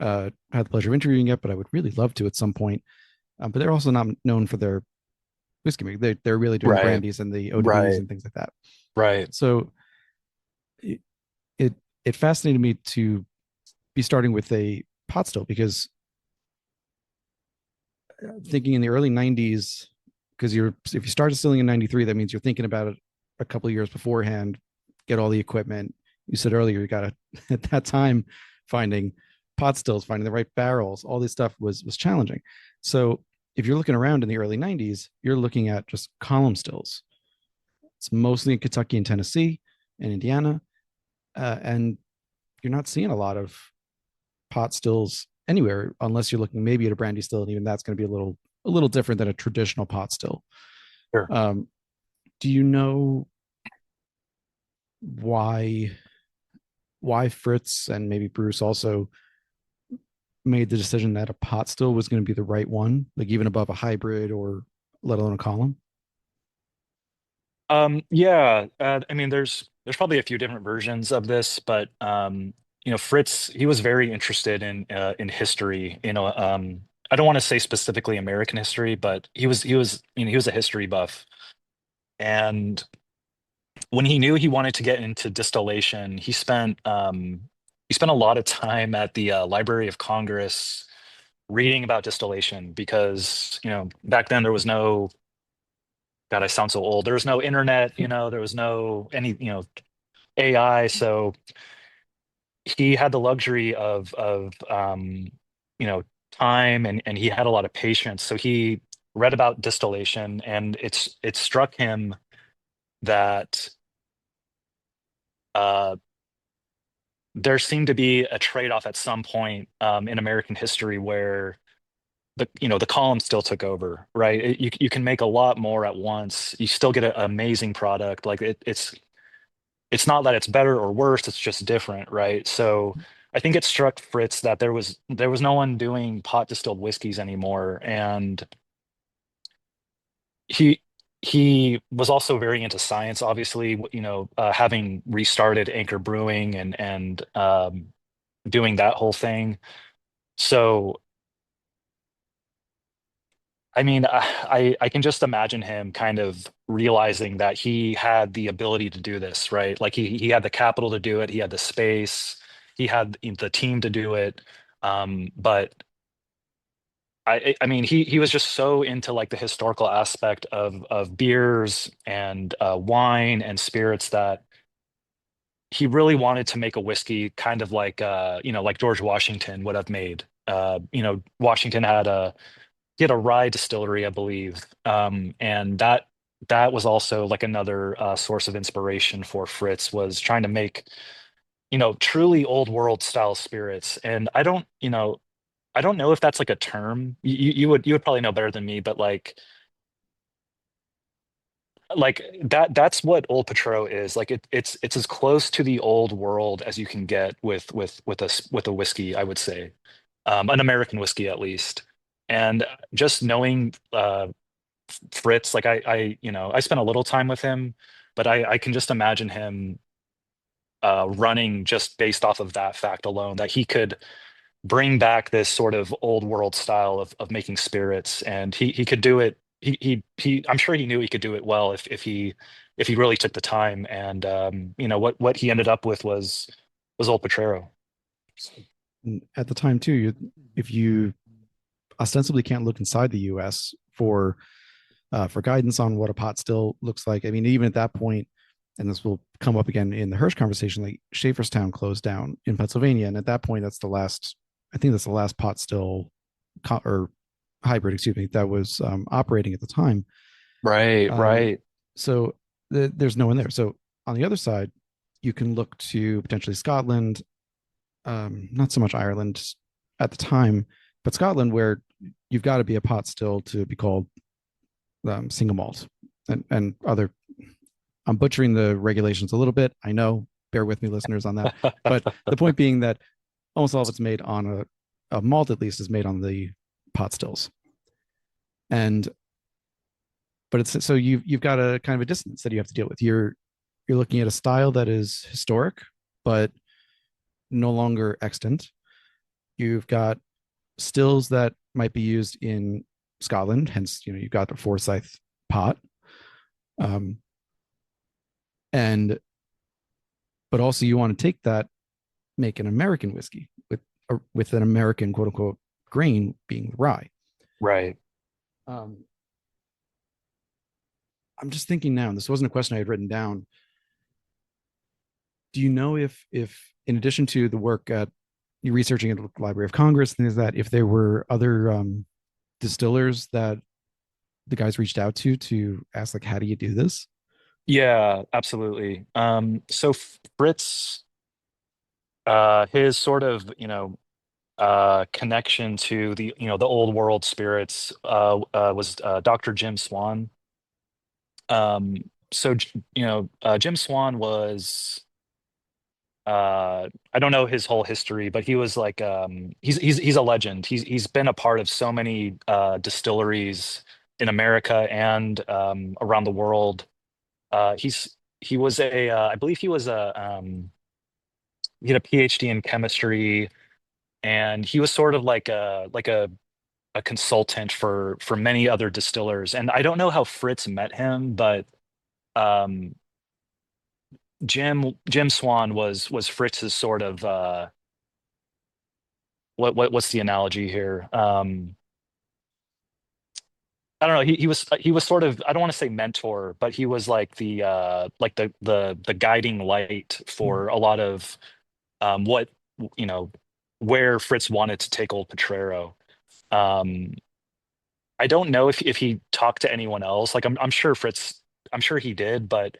had the pleasure of interviewing yet, but I would really love to at some point. But they're also not known for their whiskey making. They're really doing right, brandies and the ODBs right, and things like that. right. So it it, it fascinated me to be starting with a pot still because thinking in the early '90s, because if you start distilling in '93, that means you're thinking about it a couple of years beforehand, get all the equipment. You said earlier you got to at that time finding pot stills, finding the right barrels, all this stuff was challenging. So if you're looking around in the early '90s, you're looking at just column stills. It's mostly in Kentucky and Tennessee and Indiana, and you're not seeing a lot of pot stills anywhere unless you're looking maybe at a brandy still, and even that's going to be a little different than a traditional pot still. Sure. Um, do you know why Fritz and maybe Bruce also made the decision that a pot still was going to be the right one, like even above a hybrid or let alone a column? Yeah, I mean, there's probably a few different versions of this, but Fritz, he was very interested in history. I don't want to say specifically American history, but he was a history buff, and when he knew he wanted to get into distillation, he spent a lot of time at the Library of Congress reading about distillation because back then there was no, God, I sound so old. There was no internet, there was no any, AI. So he had the luxury of you know, time, and he had a lot of patience. So he read about distillation, and it struck him that uh, there seemed to be a trade-off at some point in American history where the column still took over, right? You can make a lot more at once. You still get an amazing product. Like it's not that it's better or worse, it's just different, right? So I think it struck Fritz that there was no one doing pot distilled whiskeys anymore, and he he was also very into science, obviously, having restarted Anchor Brewing and doing that whole thing. So I mean, I can just imagine him kind of realizing that he had the ability to do this, right? Like he had the capital to do it, he had the space, he had the team to do it. But I mean, he was just so into like the historical aspect of beers and wine and spirits that he really wanted to make a whiskey kind of like like George Washington would have made. Washington had a rye distillery, I believe, and that was also like another source of inspiration for Fritz, was trying to make truly old world style spirits. And I don't know if that's like a term. You would probably know better than me, but like that's what Old Potrero is. Like it's as close to the old world as you can get with a whiskey, I would say, an American whiskey at least. And just knowing Fritz, like I spent a little time with him, but I can just imagine him running just based off of that fact alone, that he could bring back this sort of old world style of making spirits, and he could do it. I'm sure he knew he could do it well if he really took the time. And what he ended up with was Old Potrero. And at the time too, if you ostensibly can't look inside the U.S. for for guidance on what a pot still looks like. I mean, even at that point, and this will come up again in the Hirsch conversation, like Schaeferstown closed down in Pennsylvania. And at that point, that's the last, I think that's the last pot still or hybrid, excuse me, that was operating at the time. Right, Um, right. so there's no one there. So on the other side, you can look to potentially Scotland, not so much Ireland at the time, but Scotland, where you've got to be a pot still to be called single malt and other. I'm butchering the regulations a little bit. I know. Bear with me, listeners, on that. But the point being that almost all of it's made on a malt, at least, is made on the pot stills. And but it's so you've got a kind of a dissonance that you have to deal with. You're looking at a style that is historic, but no longer extant. You've got stills that might be used in Scotland, hence you've got the Forsyth pot, um, and but also you want to take that, make an American whiskey with an American quote unquote grain being rye. Right. Um, I'm just thinking now, and this wasn't a question I had written down. Do you know if in addition to the work at you researching at the Library of Congress, things that if there were other distillers that the guys reached out to ask like, how do you do this? Yeah, absolutely. So Fritz, his sort of, connection to the, the old world spirits, was Dr. Jim Swan. So, Jim Swan was, I don't know his whole history, but he was like, he's a legend. He's been a part of so many distilleries in America and around the world. He was I believe he had a PhD in chemistry, and he was sort of like a consultant for many other distillers. And I don't know how Fritz met him, but um, Jim Swan was Fritz's sort of what's the analogy here? I don't know. He was sort of, I don't want to say mentor, but he was like the guiding light Mm. for a lot of what you know where Fritz wanted to take Old Potrero. Um, I don't know if he talked to anyone else. Like I'm sure he did, but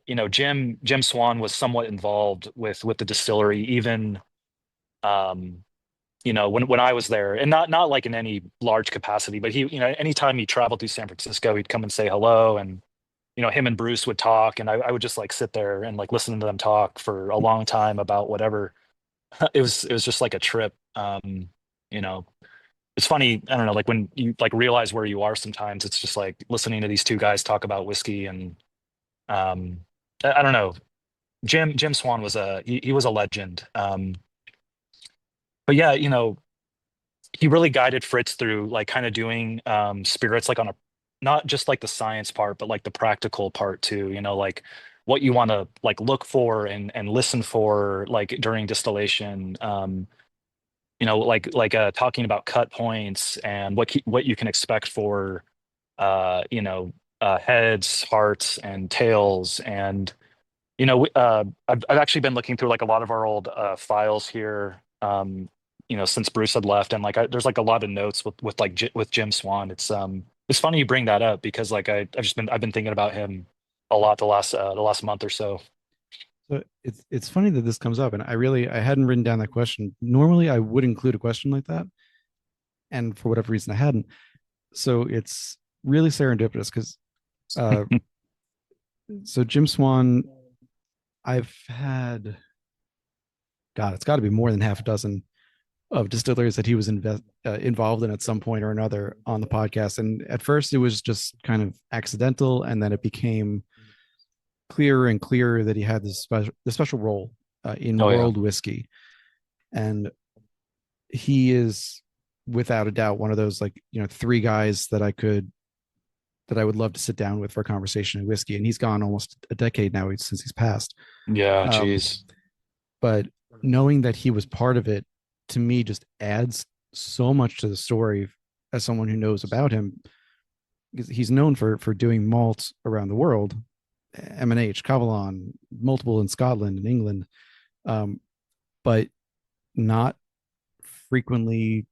Jim Swan was somewhat involved with the distillery, even um, when I was there, and not like in any large capacity, but he, anytime he traveled through San Francisco, he'd come and say hello, and him and Bruce would talk, and I would just like sit there and like listen to them talk for a long time about whatever. It was just like a trip. You know, it's funny. I don't know, like when you like realize where you are, sometimes it's just like listening to these two guys talk about whiskey, and um, I don't know. Jim Swan was he was a legend. But yeah, he really guided Fritz through like kind of doing spirits like on a not just like the science part, but like the practical part too, like what you want to like look for and listen for like during distillation. Talking about cut points and what you can expect for heads, hearts, and tails. And I've actually been looking through like a lot of our old files here, since Bruce had left, and like there's like a lot of notes with like with Jim Swan. It's funny you bring that up because like I've been thinking about him a lot the last month or so. So it's funny that this comes up, and I hadn't written down that question. Normally, I would include a question like that, and for whatever reason, I hadn't. So it's really serendipitous because uh, so Jim Swan, I've had God, it's got to be more than half a dozen of distilleries that he was involved in at some point or another on the podcast. And at first, it was just kind of accidental, and then it became clearer and clearer that he had this special role in Oh yeah. world whiskey, and he is without a doubt one of those like three guys that I would love to sit down with for a conversation in whiskey. And he's gone almost a decade now since he's passed. Yeah, Um, geez. but knowing that he was part of it to me just adds so much to the story as someone who knows about him. he's known for doing malts around the world, M&H, Cavalon, multiple in Scotland and England, um, but not frequently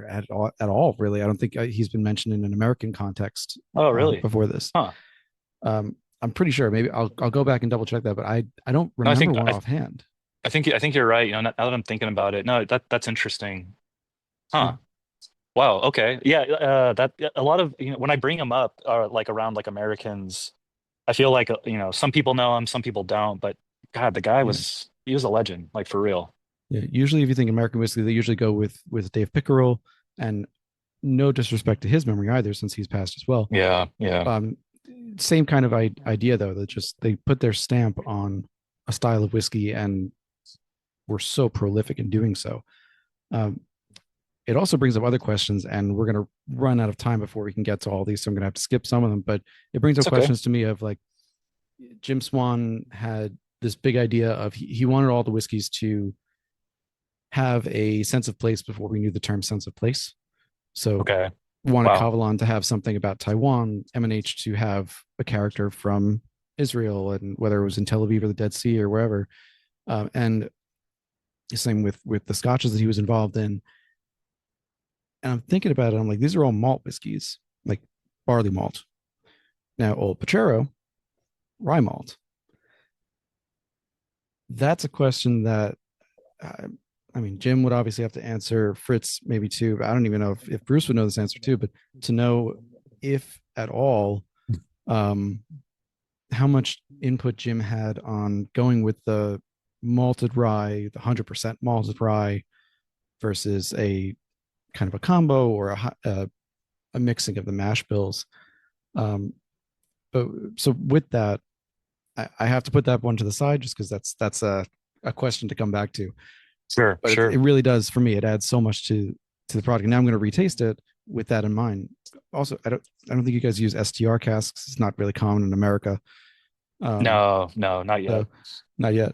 at all really. I don't think he's been mentioned in an American context Oh, really? before this. Huh. I'm pretty sure. Maybe I'll go back and double check that, but I don't No, remember one offhand. I think you're right. You know, now that I'm thinking about it, no, that's interesting. Yeah. Huh. Wow. Okay. Yeah. That a lot of when I bring them up, like around like Americans, I feel like you know some people know him, some people don't. But God, the guy Yeah. was he was a legend, like for real. Yeah. Usually, if you think American whiskey, they usually go with Dave Pickerel, and no disrespect to his memory either, since he's passed as well. Yeah. Yeah. Um, Same kind of idea though, that just they put their stamp on a style of whiskey and were so prolific in doing so. Um, it also brings up other questions, and we're going to run out of time before we can get to all these, so I'm going to have to skip some of them. But it brings up It's okay. questions to me of like, Jim Swan had this big idea of he wanted all the whiskeys to have a sense of place before we knew the term sense of place. So Okay. wanted Wow. Kavalan to have something about Taiwan, M&H to have a character from Israel, and whether it was in Tel Aviv or the Dead Sea or wherever. And the same with the scotches that he was involved in. And I'm thinking about it. I'm like, these are all malt whiskeys, like barley malt. Now, Old Potrero, rye malt. That's a question that, uh, I mean, Jim would obviously have to answer, Fritz maybe too, but I don't even know if Bruce would know this answer too. But to know if at all, um, how much input Jim had on going with the malted rye, the 100% malted rye, versus a kind of a combo or a mixing of the mash bills. Um, but so with that, I have to put that one to the side just because that's a question to come back to. Sure. But it Sure. really does for me. It adds so much to the product. And now I'm going to retaste it with that in mind. Also, I don't think you guys use STR casks. It's not really common in America. Um, No. No. Not yet. so not yet.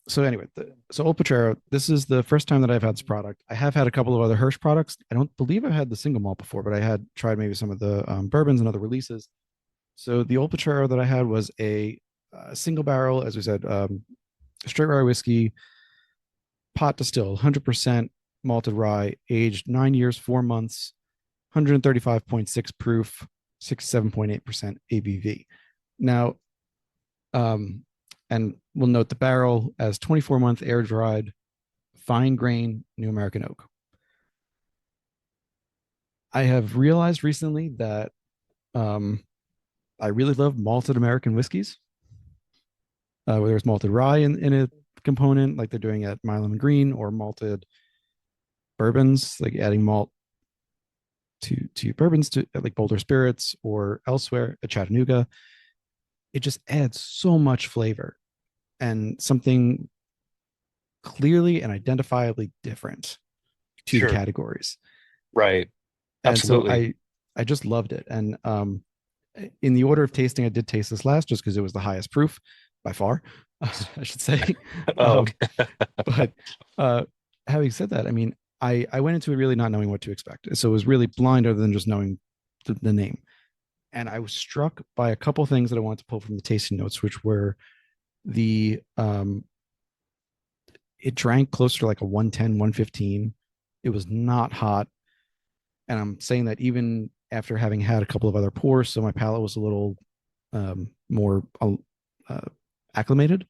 So anyway, so Old Potrero, this is the first time that I've had this product. I have had a couple of other Hirsch products. I don't believe I've had the single malt before, but I had tried maybe some of the bourbons and other releases. So the Old Potrero that I had was a single barrel, as we said, straight rye whiskey, pot distilled, 100% malted rye, aged 9 years, 4 months, 135.6 proof, 67.8% ABV. Now, um, and we'll note the barrel as 24-month air dried, fine grain New American oak. I have realized recently that um, I really love malted American whiskeys, whether it's malted rye in a component like they're doing at Milam and Green, or malted bourbons, like adding malt to bourbons to like Boulder Spirits or elsewhere at Chattanooga. It just adds so much flavor and something clearly and identifiably different to the Sure. categories. Right. And so Absolutely. I just loved it. And in the order of tasting, I did taste this last just because it was the highest proof by far, I should say. Oh, Um, okay. but uh, having said that, I mean, I went into it really not knowing what to expect. So it was really blind other than just knowing the name. And I was struck by a couple things that I wanted to pull from the tasting notes, which were the it drank closer to like a 110, 115. It was not hot. And I'm saying that even after having had a couple of other pours, so my palate was a little more uh, acclimated.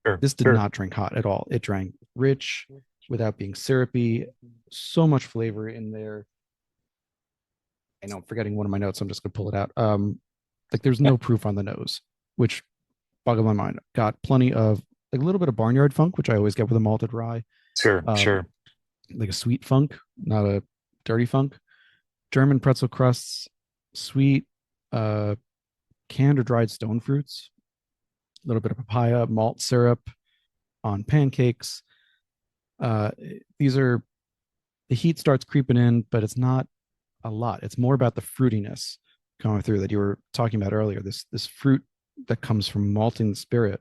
Sure. This did Sure. not drink hot at all. It drank rich without being syrupy. So much flavor in there. I know I'm forgetting one of my notes. So I'm just gonna pull it out. Like there's no proof on the nose, which boggled my mind. Got plenty of like a little bit of barnyard funk, which I always get with a malted rye. Sure. Um, Sure. like a sweet funk, not a dirty funk. German pretzel crusts, sweet, uh, canned or dried stone fruits, a little bit of papaya, malt syrup on pancakes. Uh, these are the heat starts creeping in, but it's not a lot. It's more about the fruitiness coming through that you were talking about earlier. This fruit that comes from malting the spirit,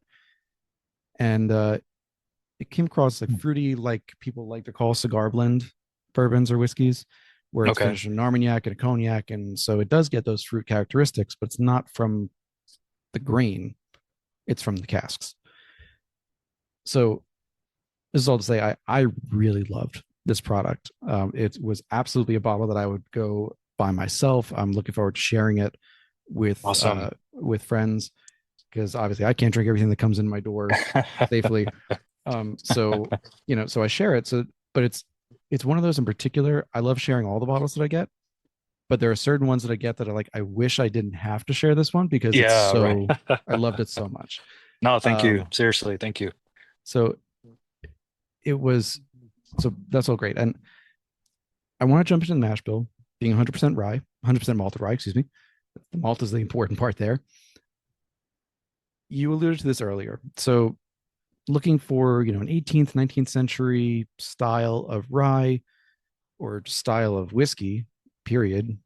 and it came across like fruity, like people like to call cigar blend bourbons or whiskeys, where it's Okay. finished in an Armagnac and a cognac, and so it does get those fruit characteristics, but it's not from the grain; it's from the casks. So this is all to say, I really loved this product. It was absolutely a bottle that I would go by myself. I'm looking forward to sharing it Awesome. with friends because obviously I can't drink everything that comes in my door safely. So so I share it. So, but it's one of those in particular. I love sharing all the bottles that I get, but there are certain ones that I get that are like, I wish I didn't have to share this one because it's Yeah, right. so I loved it so much. No, thank Um, you. Seriously, thank you. so it was so that's all great. And I want to jump into the mash bill being 100% rye, 100% malted rye, excuse me. The malt is the important part there. You alluded to this earlier. So looking for, an 18th, 19th century style of rye or style of whiskey, period.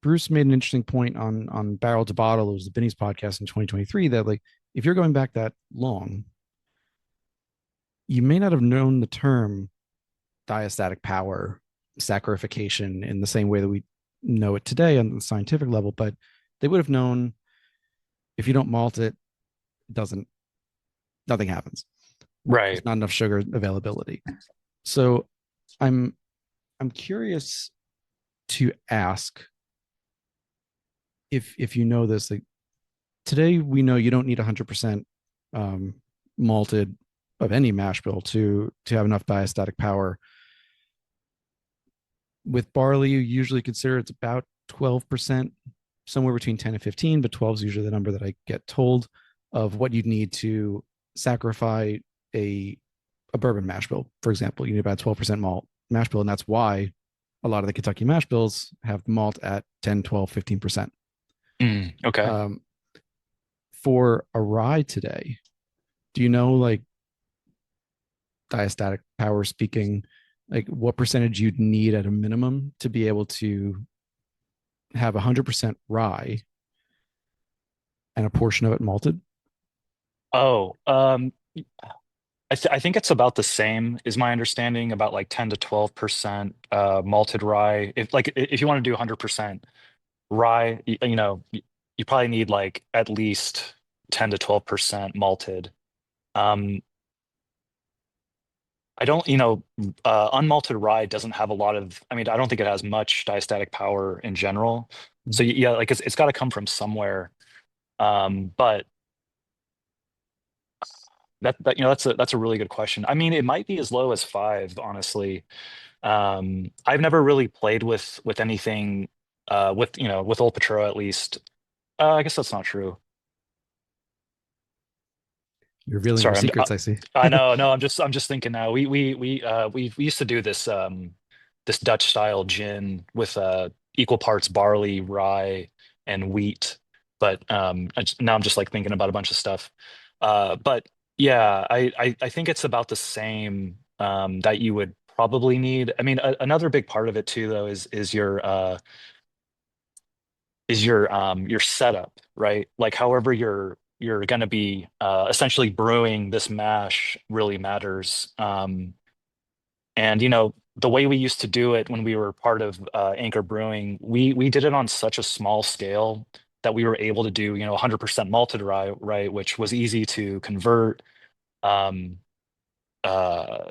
Bruce made an interesting point on Barrel to Bottle. It was the Benny's podcast in 2023 that like if you're going back that long, you may not have known the term diastatic power saccharification in the same way that we know it today on the scientific level, but they would have known if you don't malt it, it doesn't nothing happens. Right. There's not enough sugar availability. So I'm I'm curious to ask if you know this. Like today, we know you don't need 100% um, malted of any mash bill to have enough diastatic power. With barley, you usually consider it's about 12%, somewhere between 10 and 15, but 12 is usually the number that I get told of what you'd need to sacrifice a a bourbon mash bill. For example, you need about 12% malt mash bill, and that's why a lot of the Kentucky mash bills have the malt at 10, 12, 15%. Okay. Um, for a rye today, do you know, like, diastatic power speaking, like what percentage you'd need at a minimum to be able to have 100% rye and a portion of it malted? Oh, I think it's about the same, is my understanding, about like 10 to 12% malted rye. If you want to do 100% rye, you probably need like at least 10 to 12% malted. Um, I don't, unmalted rye doesn't have a lot of, I mean, I don't think it has much diastatic power in general. So yeah, like it's got to come from somewhere. But that's a really good question. I mean, it might be as low as five, honestly. I've never really played with anything with Old Potrero at least. I guess that's not true. You're revealing your Sorry, secrets, I see. I know, no, I'm just thinking now. We used to do this Dutch style gin with equal parts barley, rye, and wheat. But now I'm just like thinking about a bunch of stuff. But yeah, I think it's about the same that you would probably need. I mean, another big part of it too, though, is your setup, right? Like however you're going to be essentially brewing this mash really matters. And the way we used to do it when we were part of Anchor Brewing, we did it on such a small scale that we were able to do 100% malted rye, right, which was easy to convert. Um, uh,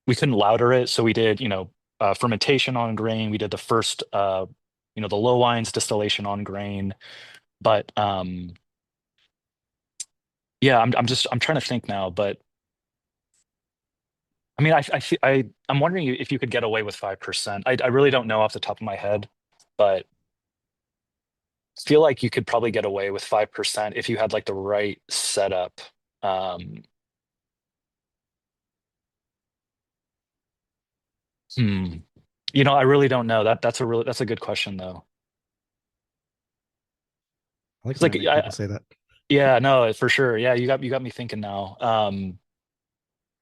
we couldn't lauter it, so we did fermentation on grain. We did the first the low wines distillation on grain. But yeah, I'm trying to think now, but I mean, I'm wondering if you could get away with 5%. I really don't know off the top of my head, but I feel like you could probably get away with 5% if you had like the right setup. Um, hmm. I really don't know. That's a good question though. I like It's when I like make people say that. yeah, no, for sure. Yeah, you got me thinking now.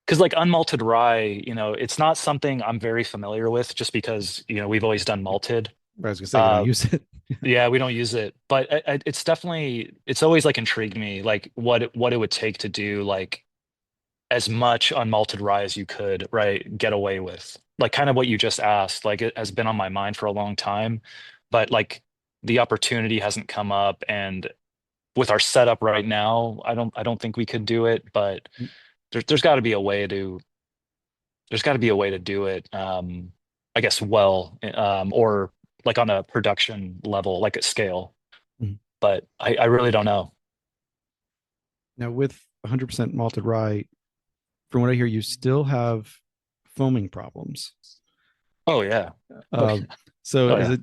Because like unmalted rye, it's not something I'm very familiar with just because, we've always done malted. But I was gonna say we don't Uh, use it. yeah, we don't use it, but it's always like intrigued me, like what it would take to do like as much unmalted rye as you could, right, get away with. Like kind of what you just asked, like it has been on my mind for a long time, but like the opportunity hasn't come up, and with our setup right now, I don't think we could do it, but there's got to be a way to there's got to be a way to do it. I guess well, or like on a production level, like at scale. Mhm. But I really don't know. Now, with 100% malted rye, from what I hear, you still have foaming problems. Oh yeah. Oh, Um, so, oh is yeah.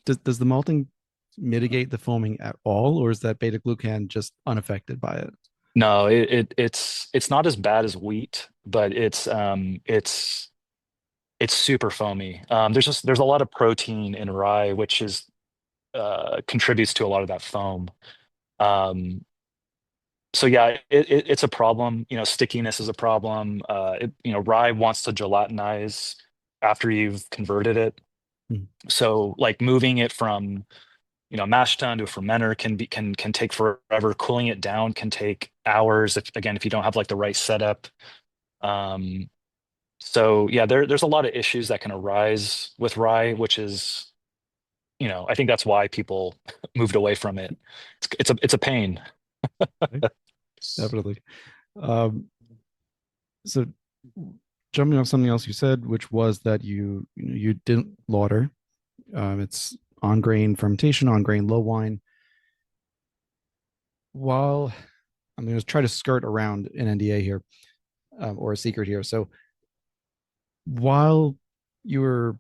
it does the malting mitigate the foaming at all, or is that beta glucan just unaffected by it? No, it's not as bad as wheat, but it's super foamy. There's a lot of protein in rye, which is contributes to a lot of that foam. Um, so yeah, it's a problem. You know, stickiness is a problem. Rye wants to gelatinize after you've converted it. Mhm. So like moving it from mash tun to a fermenter can take forever. Cooling it down can take hours if you don't have like the right setup. Um, so yeah, there's a lot of issues that can arise with rye, which is I think that's why people moved away from it. It's a pain. Okay, definitely. Um, so, jumping off something else you said, which was that you didn't lauter. It's on grain fermentation, on grain low wine. While I'm going to try to skirt around an NDA here, or a secret here. So while you were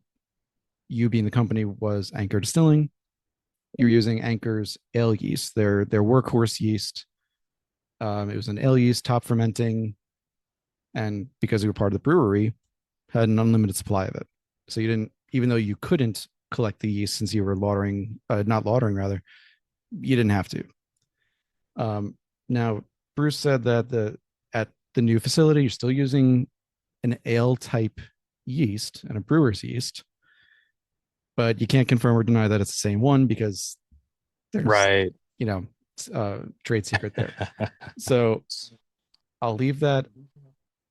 you being the company was Anchor Distilling, you're using Anchor's ale yeast, their workhorse yeast. It was an ale yeast, top fermenting, and because you were part of the brewery, had an unlimited supply of it. So you didn't, even though you couldn't collect the yeast since you were lautering, not lautering rather, you didn't have to. Now, Bruce said that at the new facility, you're still using an ale type yeast and a brewer's yeast, but you can't confirm or deny that it's the same one because there's, Right. you know, trade secret there. So I'll leave that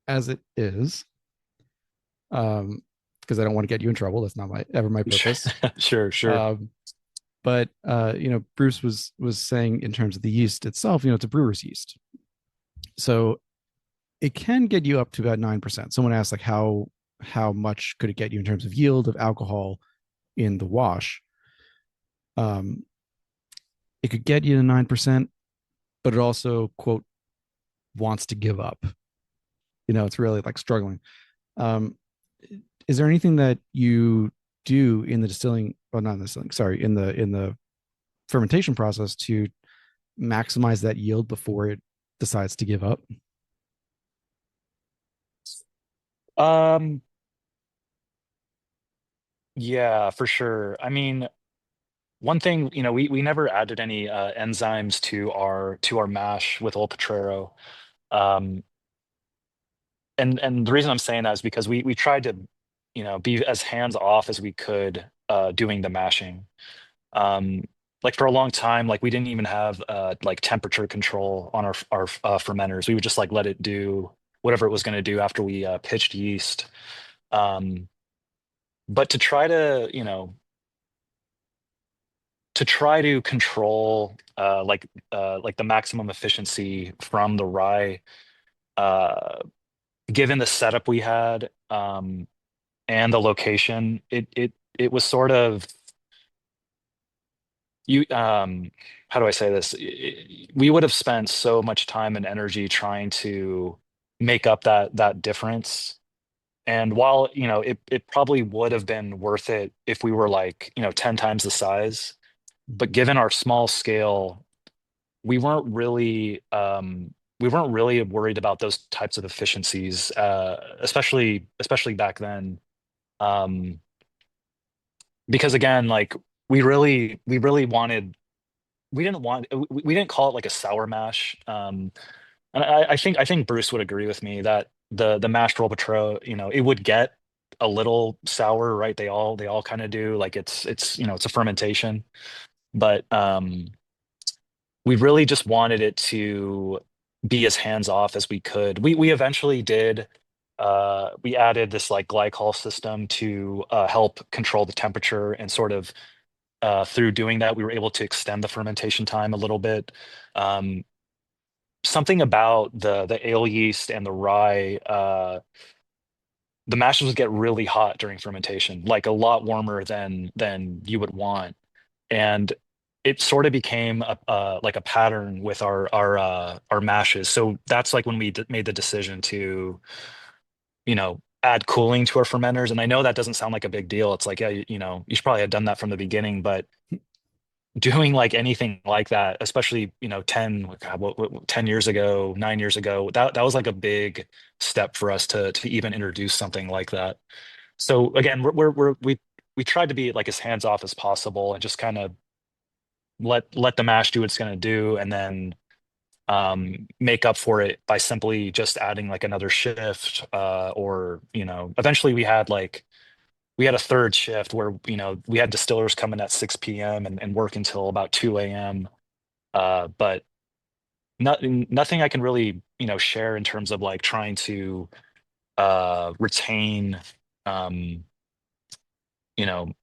as it is, because I don't want to get you in trouble. That's not my purpose. Sure, sure. Um, but Bruce was saying in terms of the yeast itself, it's a brewer's yeast, so it can get you up to about 9%. Someone asked like how much could it get you in terms of yield of alcohol in the wash. Um, it could get you to 9%, but it also quote wants to give up. It's really like struggling. Um, is there anything that you do in the distilling, well, not in the distilling, sorry, in the fermentation process to maximize that yield before it decides to give up? Um, yeah, for sure. I mean, one thing, we never added any enzymes to our mash with Old Potrero. Um, and the reason I'm saying that is because we tried to, be as hands off as we could doing the mashing. Um, like for a long time, like we didn't even have like temperature control on our fermenters. We would just like let it do whatever it was going to do after we pitched yeast. Um, but to try to control like the maximum efficiency from the rye, uh, given the setup we had, and the location, it was sort of you how do I say this? We would have spent so much time and energy trying to make up that difference. And while, it probably would have been worth it if we were like, 10 times the size, but given our small scale, we weren't really worried about those types of efficiencies, especially back then. Um, because again, like we really wanted we didn't call it like a sour mash. And I think Bruce would agree with me that the mashed roll Patro, it would get a little sour, right? They all kind of do. Like it's a fermentation, but we really just wanted it to. be as hands off as we could. We eventually did. We added this like glycol system to help control the temperature, and sort of through doing that, we were able to extend the fermentation time a little bit. Um, Something about the ale yeast and the rye, the mashes would get really hot during fermentation, like a lot warmer than you would want, and it sort of became like a pattern with our mashes. So that's like when we made the decision to, add cooling to our fermenters. And I know that doesn't sound like a big deal. It's like, yeah, you should probably have done that from the beginning, but doing like anything like that, especially, 10 years ago, 9 years ago, that was like a big step for us to even introduce something like that. So again, we tried to be like as hands off as possible and just kind of let the mash do what it's going to do, and then make up for it by simply just adding like another shift, or eventually we had a third shift where we had distillers come in at 6 p.m. and work until about 2 a.m. But nothing I can really share in terms of like trying to retain, um,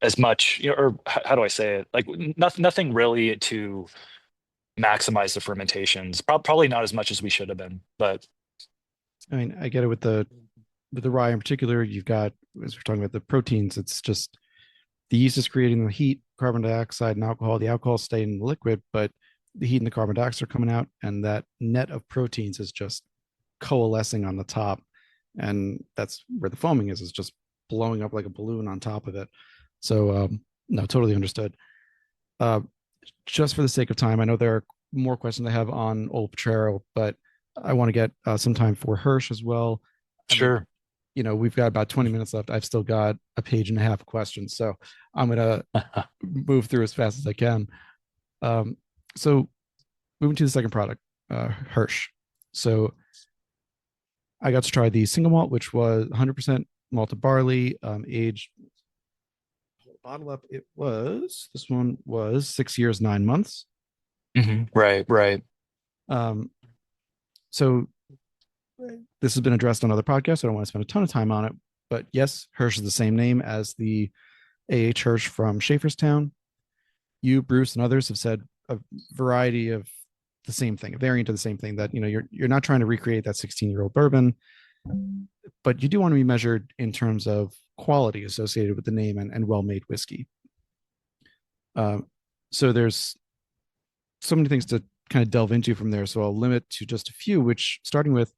as much, or how do I say it, like nothing really to maximize the fermentations. Probably not as much as we should have been, but I mean, I get it with the rye in particular. You've got, as we're talking about the proteins, it's just the yeast is creating the heat, carbon dioxide, and alcohol. The alcohol stay in the liquid, but the heat and the carbon dioxide are coming out, and that net of proteins is just coalescing on the top, and that's where the foaming is just blowing up like a balloon on top of it. So no, totally understood. Uh, just for the sake of time, I know there are more questions I have on Old Potrero, but I want to get some time for Hirsch as well. I mean, sure. we've got about 20 minutes left. I've still got a page and a half of questions, so I'm gonna move through as fast as I can. Um, so moving to the second product, Hirsch. So I got to try the single malt, which was 100% malted barley, aged bottle up. It was This one was 6 years 9 months. Right, right. Um, so this has been addressed on other podcasts. So I don't want to spend a ton of time on it, but yes, Hirsch is the same name as the A.H. Hirsch from Schaeferstown. You, Bruce, and others have said a variety of the same thing, a variant of the same thing, that you're not trying to recreate that 16-year-old bourbon, but you do want to be measured in terms of quality associated with the name and well-made whiskey. Um, so there's so many things to kind of delve into from there. So I'll limit to just a few, which starting with,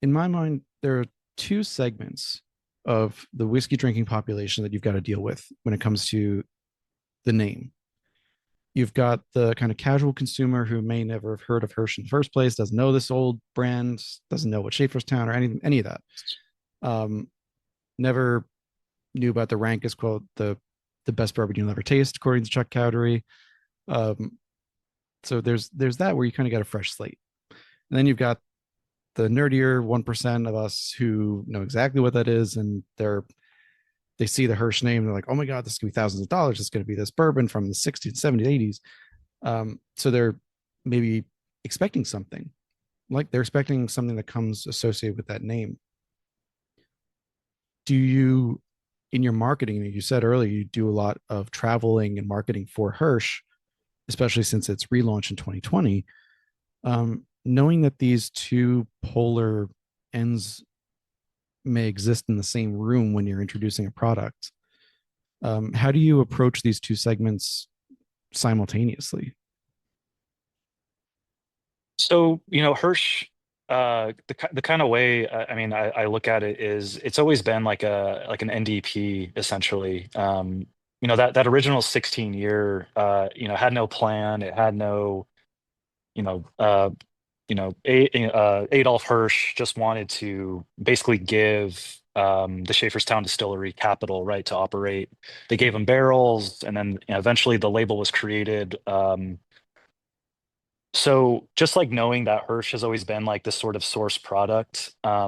in my mind, there are two segments of the whiskey drinking population that you've got to deal with when it comes to the name. You've got the kind of casual consumer who may never have heard of Hirsch in the first place, doesn't know this old brand, doesn't know what Schaeferstown or any of that. Um, Never knew about the rank as quote the best bourbon you'll never taste, according to Chuck Cowdery. Um, so there's that where you kind of got a fresh slate. And then you've got the nerdier 1% of us who know exactly what that is, and they see the Hirsch name, they're like, oh my god, this is gonna be thousands of dollars. It's gonna be this bourbon from the 60s, 70s, 80s. So they're maybe expecting something, like they're expecting something that comes associated with that name. Do you, in your marketing, you said earlier you do a lot of traveling and marketing for Hirsch, especially since it's relaunched in 2020, knowing that these two polar ends may exist in the same room when you're introducing a product, how do you approach these two segments simultaneously? So, Hirsch, the kind of way, I mean, I look at it is it's always been like an NDP essentially. That original 16 year, had no plan. It had no, you know, uh, Adolf Hirsch just wanted to basically give the Schaeferstown distillery capital, right, to operate. They gave him barrels, and then eventually the label was created. So just like knowing that Hirsch has always been like this sort of source product, I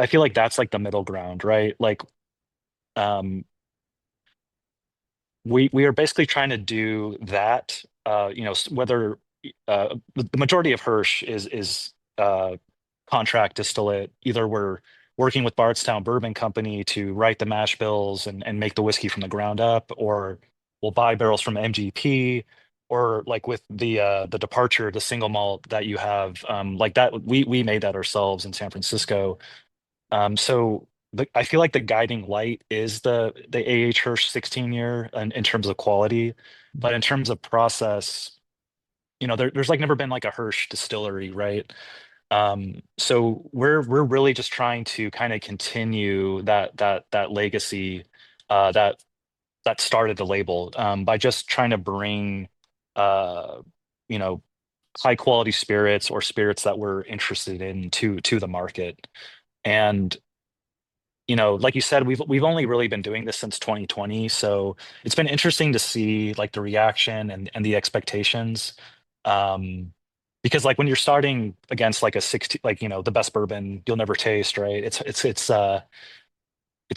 feel like that's like the middle ground, right? Like um, we are basically trying to do that, whether the majority of Hirsch is contract distillate. Either we're working with Bardstown Bourbon Company to write the mash bills and make the whiskey from the ground up, or we'll buy barrels from MGP, or like with the departure, the single malt that you have, like that we made that ourselves in San Francisco. So I feel like the guiding light is the AH Hirsch 16 year in terms of quality, but in terms of process, there's like never been like a Hirsch distillery, right? So we're really just trying to kind of continue that legacy that started the label, by just trying to bring uh, you know high quality spirits or spirits that we're interested in to the market. And like you said, we've only really been doing this since 2020, so it's been interesting to see like the reaction and the expectations. Um, because like when you're starting against like a 60, like the best bourbon you'll never taste, right? It's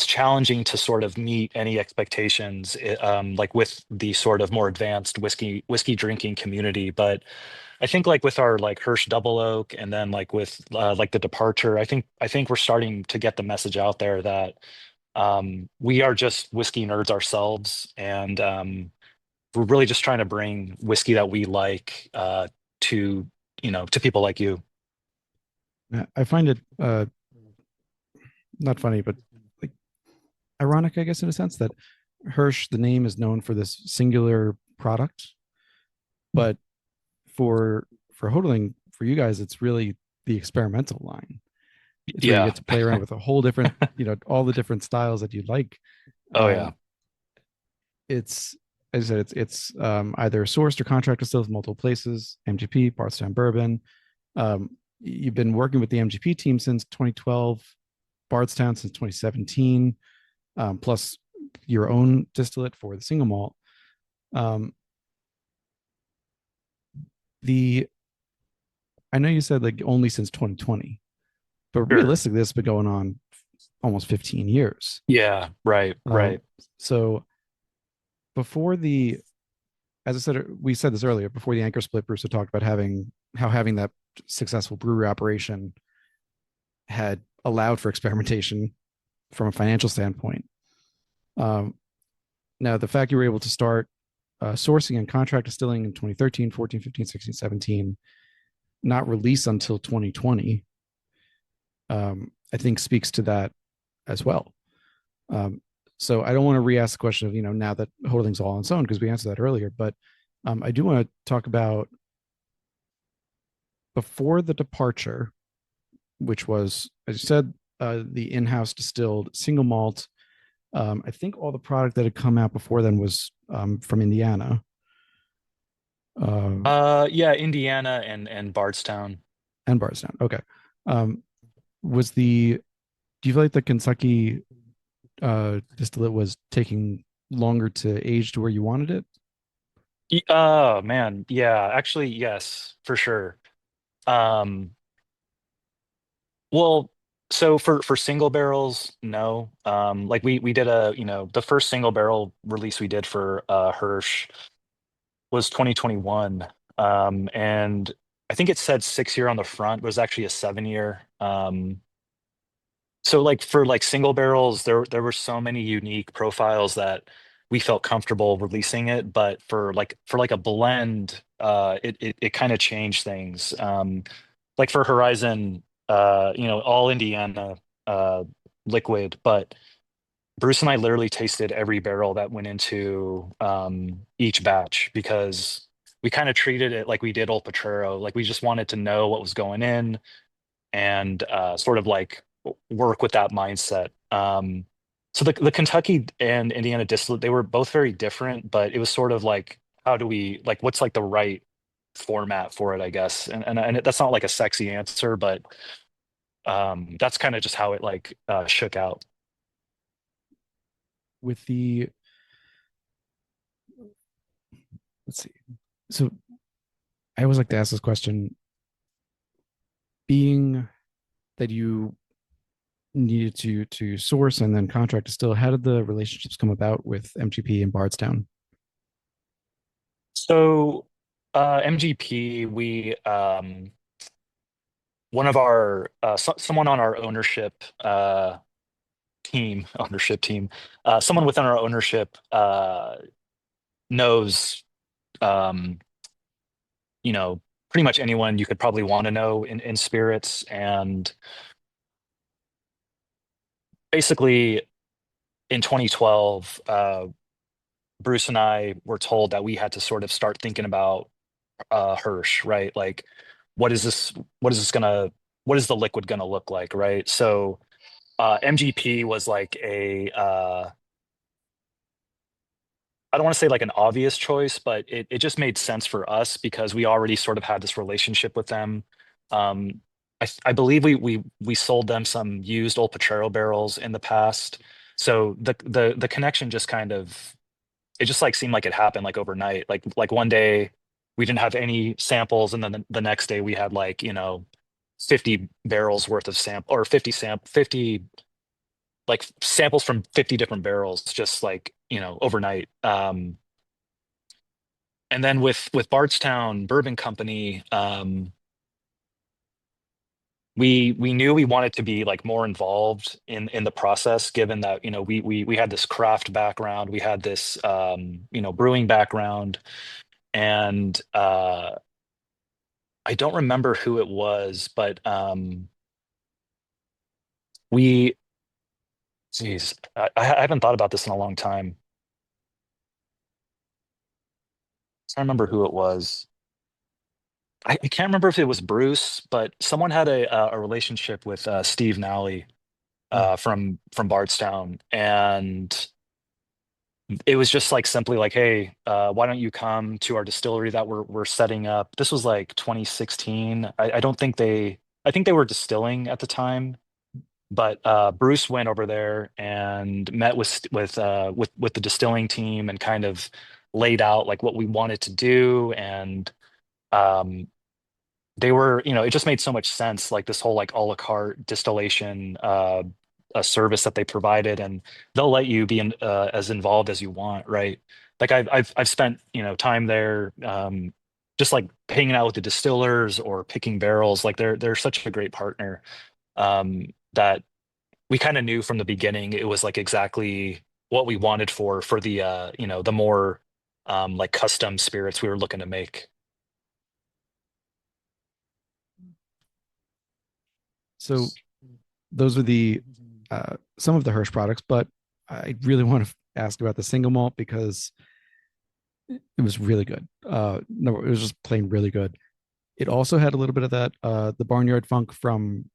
challenging to sort of meet any expectations, like with the sort of more advanced whiskey drinking community. But I think like with our like Hirsch Double Oak, and then like with like the Departure, I think we're starting to get the message out there that we are just whiskey nerds ourselves, and we're really just trying to bring whiskey that we like to to people like you. I find it not funny, but like ironic, I guess, in a sense that Hirsch, the name, is known for this singular product, but for Hotaling, for you guys, it's really the experimental line. It's where you Yeah. get to play around with a whole different, all the different styles that you like. Oh yeah. Um, it's as I said, it's either sourced or contracted still from multiple places. MGP, Bardstown Bourbon. You've been working with the MGP team since 2012, Bardstown since 2017, plus your own distillate for the single malt. Um, the I know you said like only since 2020, but Sure. realistically, this has been going on almost 15 years. Yeah. Right. Um, Right. so before the, as I said, we said this earlier, before the anchor split, Bruce had talked about having that successful brewery operation had allowed for experimentation from a financial standpoint. Um, Now, the fact you were able to start sourcing and contract distilling in 2013, 14, 15, 16, 17, not release until 2020, I think speaks to that as well. Um, so I don't want to re-ask the question of, now that Holding's all on its own, because we answered that earlier, but I do want to talk about before the departure, which was, as you said, the in-house distilled single malt. I think all the product that had come out before then was from Indiana. Um, Yeah, Indiana and Bardstown. and Bardstown. Okay. Um, was the Do you feel like the Kentucky distillate was taking longer to age to where you wanted it? Oh man, yeah, actually, yes, for sure. Um, well, so for single barrels, no. Like we did the first single barrel release we did for Hirsch was 2021. And I think it said 6 year on the front, but it was actually a 7 year. So like for like single barrels, there were so many unique profiles that we felt comfortable releasing it, but for like a blend, it kind of changed things. Like for Horizon, all Indiana uh liquid, but Bruce and I literally tasted every barrel that went into each batch because we kind of treated it like we did Old Potrero. Like we just wanted to know what was going in and sort of like work with that mindset. So the Kentucky and Indiana distillate, they were both very different, but it was sort of like, how do we like what's like the right format for it, I guess. And that's not like a sexy answer, but that's kind of just how it like shook out. With the Let's see. So I always like to ask this question, being that you needed to source and then contract distill, how did the relationships come about with MGP and Bardstown? So. MGP, one of our someone on our ownership team, someone within our ownership knows um, you know, pretty much anyone you could probably want to know in spirits. And basically in 2012, Bruce and I were told that we had to sort of start thinking about Hirsch, right? Like, what is this? What is this gonna? What is the liquid gonna look like, right? So MGP was like I don't want to say like an obvious choice, but it just made sense for us because we already sort of had this relationship with them. I believe we sold them some used Old Potrero barrels in the past, so the connection just kind of it just like seemed like it happened like overnight. Like one day we didn't have any samples, and then the next day we had like 50 barrels worth of sample or 50 like samples from 50 different barrels just like overnight. And then with Bardstown Bourbon Company, we knew we wanted to be like more involved in the process, given that we had this craft background, we had this brewing background. And I don't remember who it was, but we geez, I haven't thought about this in a long time. I don't remember who it was. I can't remember if it was Bruce, but someone had a relationship with Steve Nally Mm. from Bardstown, and it was just like simply like, hey, why don't you come to our distillery that we're setting up? This was like 2016. I don't think I think they were distilling at the time, but Bruce went over there and met with the distilling team and kind of laid out like what we wanted to do. And um, they were, it just made so much sense, like this whole like a la carte distillation a service that they provided, and they'll let you be as involved as you want, right? Like I've spent time there, just like hanging out with the distillers or picking barrels. Like they're such a great partner, that we kind of knew from the beginning it was like exactly what we wanted for the the more like custom spirits we were looking to make. So those are the some of the Hirsch products, but I really want to ask about the single malt because it was really good. No, it was just plain really good. It also had a little bit of that the barnyard funk from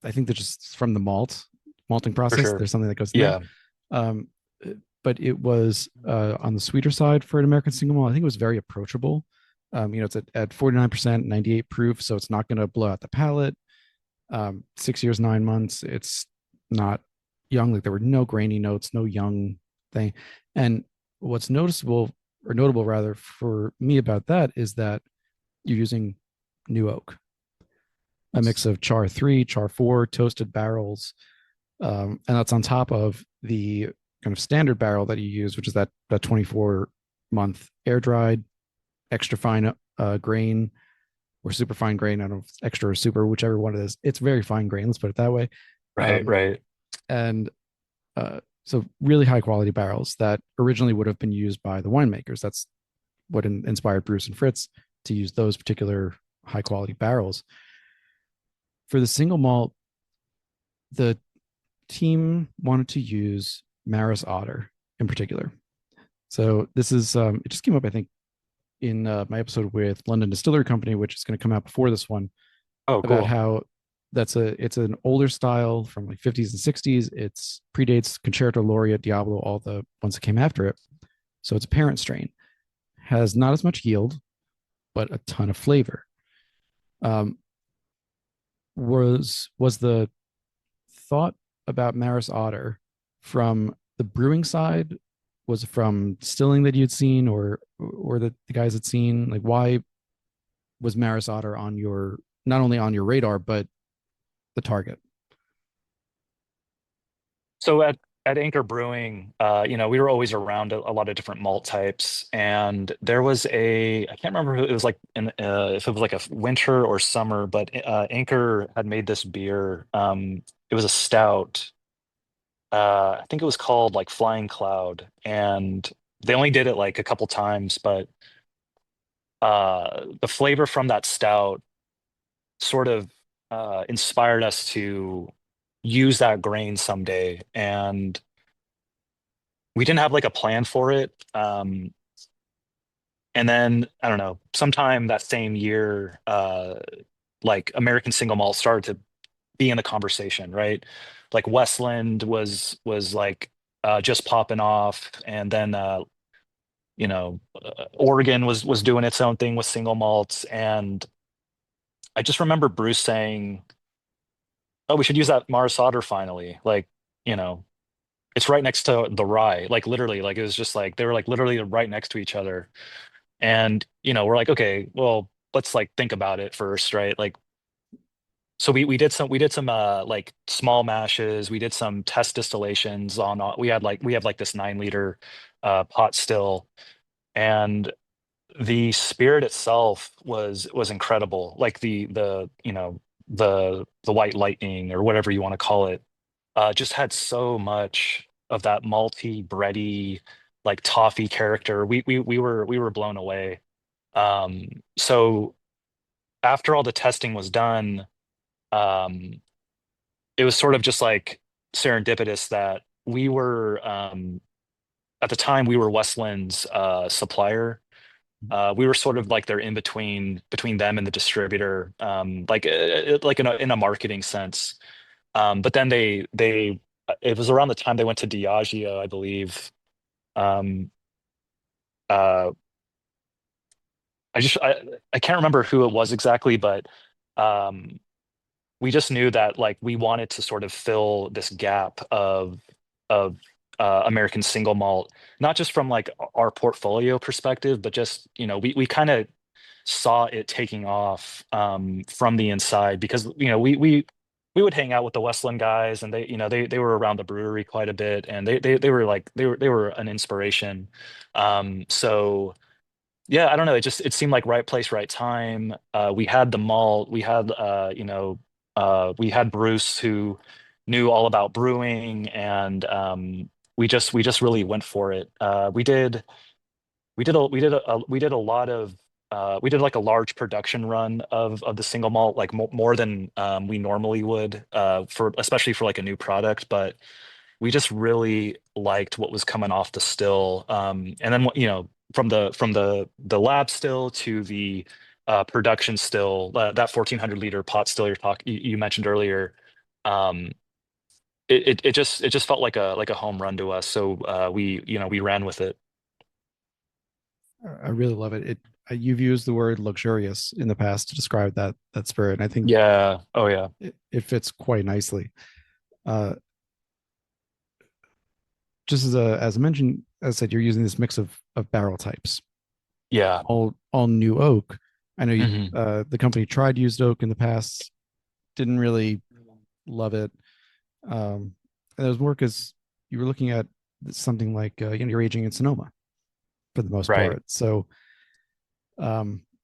I think they're just from the malting For process. sure. There's something that goes in there. Yeah. Um, but it was on the sweeter side for an American single malt. I think it was very approachable. It's at 49%, 98 proof, so it's not going to blow out the palate. 6 years, 9 months. It's not young. Like there were no grainy notes, no young thing. And what's noticeable or notable rather for me about that is that you're using new oak, a mix of char 3, char 4, toasted barrels. And that's on top of the kind of standard barrel that you use, which is that 24-month air dried, extra fine grain or super fine grain. I don't know if it's extra or super, whichever one it is. It's very fine grain. Let's put it that way. Right, Um, right. and so really high quality barrels that originally would have been used by the winemakers. That's what inspired Bruce and Fritz to use those particular high quality barrels. For the single malt, the team wanted to use Maris Otter in particular. So this is it just came up, I think, in my episode with London Distillery Company, which is going to come out before this one, Oh, about cool. how it's an older style from like 50s and 60s. It's predates Concerto Laureate, Diablo, all the ones that came after it. So it's a parent strain. Has not as much yield, but a ton of flavor. Um, was the thought about Maris Otter from the brewing side? Was it from distilling that you'd seen, or the guys had seen? Like, why was Maris Otter on your not only on your radar but the target? So at Anchor Brewing, we were always around a lot of different malt types, and there was I can't remember if it was like if it was like a winter or summer, but Anchor had made this beer. It was a stout. I think it was called like Flying Cloud, and they only did it like a couple times, but the flavor from that stout sort of inspired us to use that grain someday, and we didn't have like a plan for it. And then I don't know, sometime that same year, like American Single Malt started to be in the conversation, right? Like Westland was like just popping off, and then Oregon was doing its own thing with single malts, and I just remember Bruce saying, "Oh, we should use that Mars Otter finally." Like, you know, it's right next to the rye, like literally, like it was just like they were like literally right next to each other. And we're like, okay, well, let's like think about it first, right? Like, so we did some like small mashes. We did some test distillations on. We have like this 9 liter pot still, and the spirit itself was incredible. Like the white lightning or whatever you want to call it, just had so much of that malty, bready, like toffee character. We were blown away. So after all the testing was done, um, it was sort of just like serendipitous that at the time we were Westland's supplier. We were sort of like their in between them and the distributor, like in a marketing sense. But then it was around the time they went to Diageo, I believe. Um, uh, I can't remember who it was exactly, but um, we just knew that like we wanted to sort of fill this gap of American single malt, not just from like our portfolio perspective, but just we kind of saw it taking off from the inside because we would hang out with the Westland guys, and they were around the brewery quite a bit, and they were an inspiration. So. Yeah, I don't know. It seemed like right place, right time. We had the malt. We had Bruce who knew all about brewing, and we just really went for it. We did a lot of we did like a large production run of the single malt, like more than we normally would for especially for like a new product, but we just really liked what was coming off the still. And then from the lab still to the production still, that 1,400 liter pot still you mentioned earlier. Um, it just felt like a home run to us. So we ran with it. I really love it. You've used the word luxurious in the past to describe that spirit, and I think Yeah. Oh yeah. it fits quite nicely. Uh, just as I mentioned, as I said, you're using this mix of barrel types, Yeah. all new oak. I know Hmm. the company tried used oak in the past, didn't really love it. And it was more because you were looking at something like you're aging in Sonoma for the most Right. part, so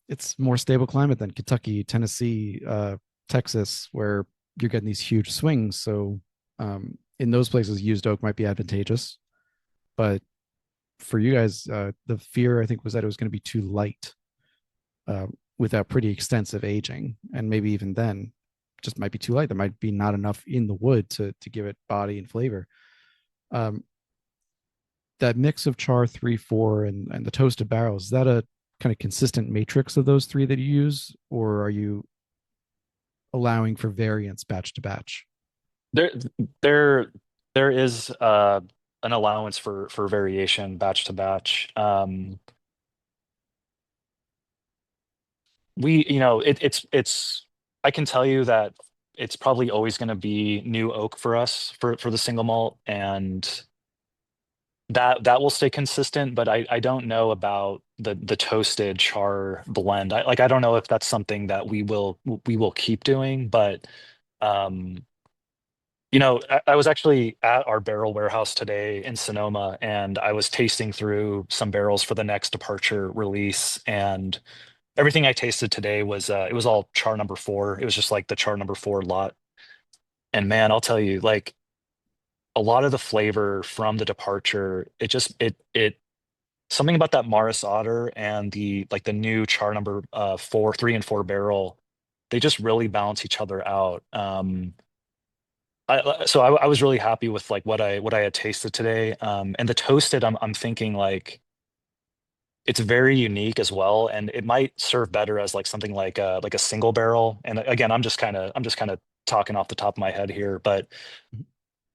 it's more stable climate than Kentucky, Tennessee, Texas, where you're getting these huge swings. So in those places, used oak might be advantageous, but for you guys, the fear I think was that it was going to be too light uh, without pretty extensive aging, and maybe even then, just might be too light. There might be not enough in the wood to give it body and flavor. Um, that mix of char 3-4 and the toasted barrels, is that a kind of consistent matrix of those three that you use, or are you allowing for variance batch to batch? There there there is an allowance for variation batch to batch. It's I can tell you that it's probably always going to be new oak for us for the single malt, and that will stay consistent, but I don't know about the toasted char blend. I don't know if that's something that we will keep doing, but um I was actually at our barrel warehouse today in Sonoma, and I was tasting through some barrels for the next departure release, and everything I tasted today was it was all char number four. It was just like the char number four lot. And man, I'll tell you, like a lot of the flavor from the departure, it something about that Morris Otter and the new char number four, three and four barrel, they just really balance each other out. I was really happy with like what I had tasted today. And the toasted, I'm thinking like it's very unique as well, and it might serve better as like something like a single barrel. And again, I'm just kind of talking off the top of my head here, but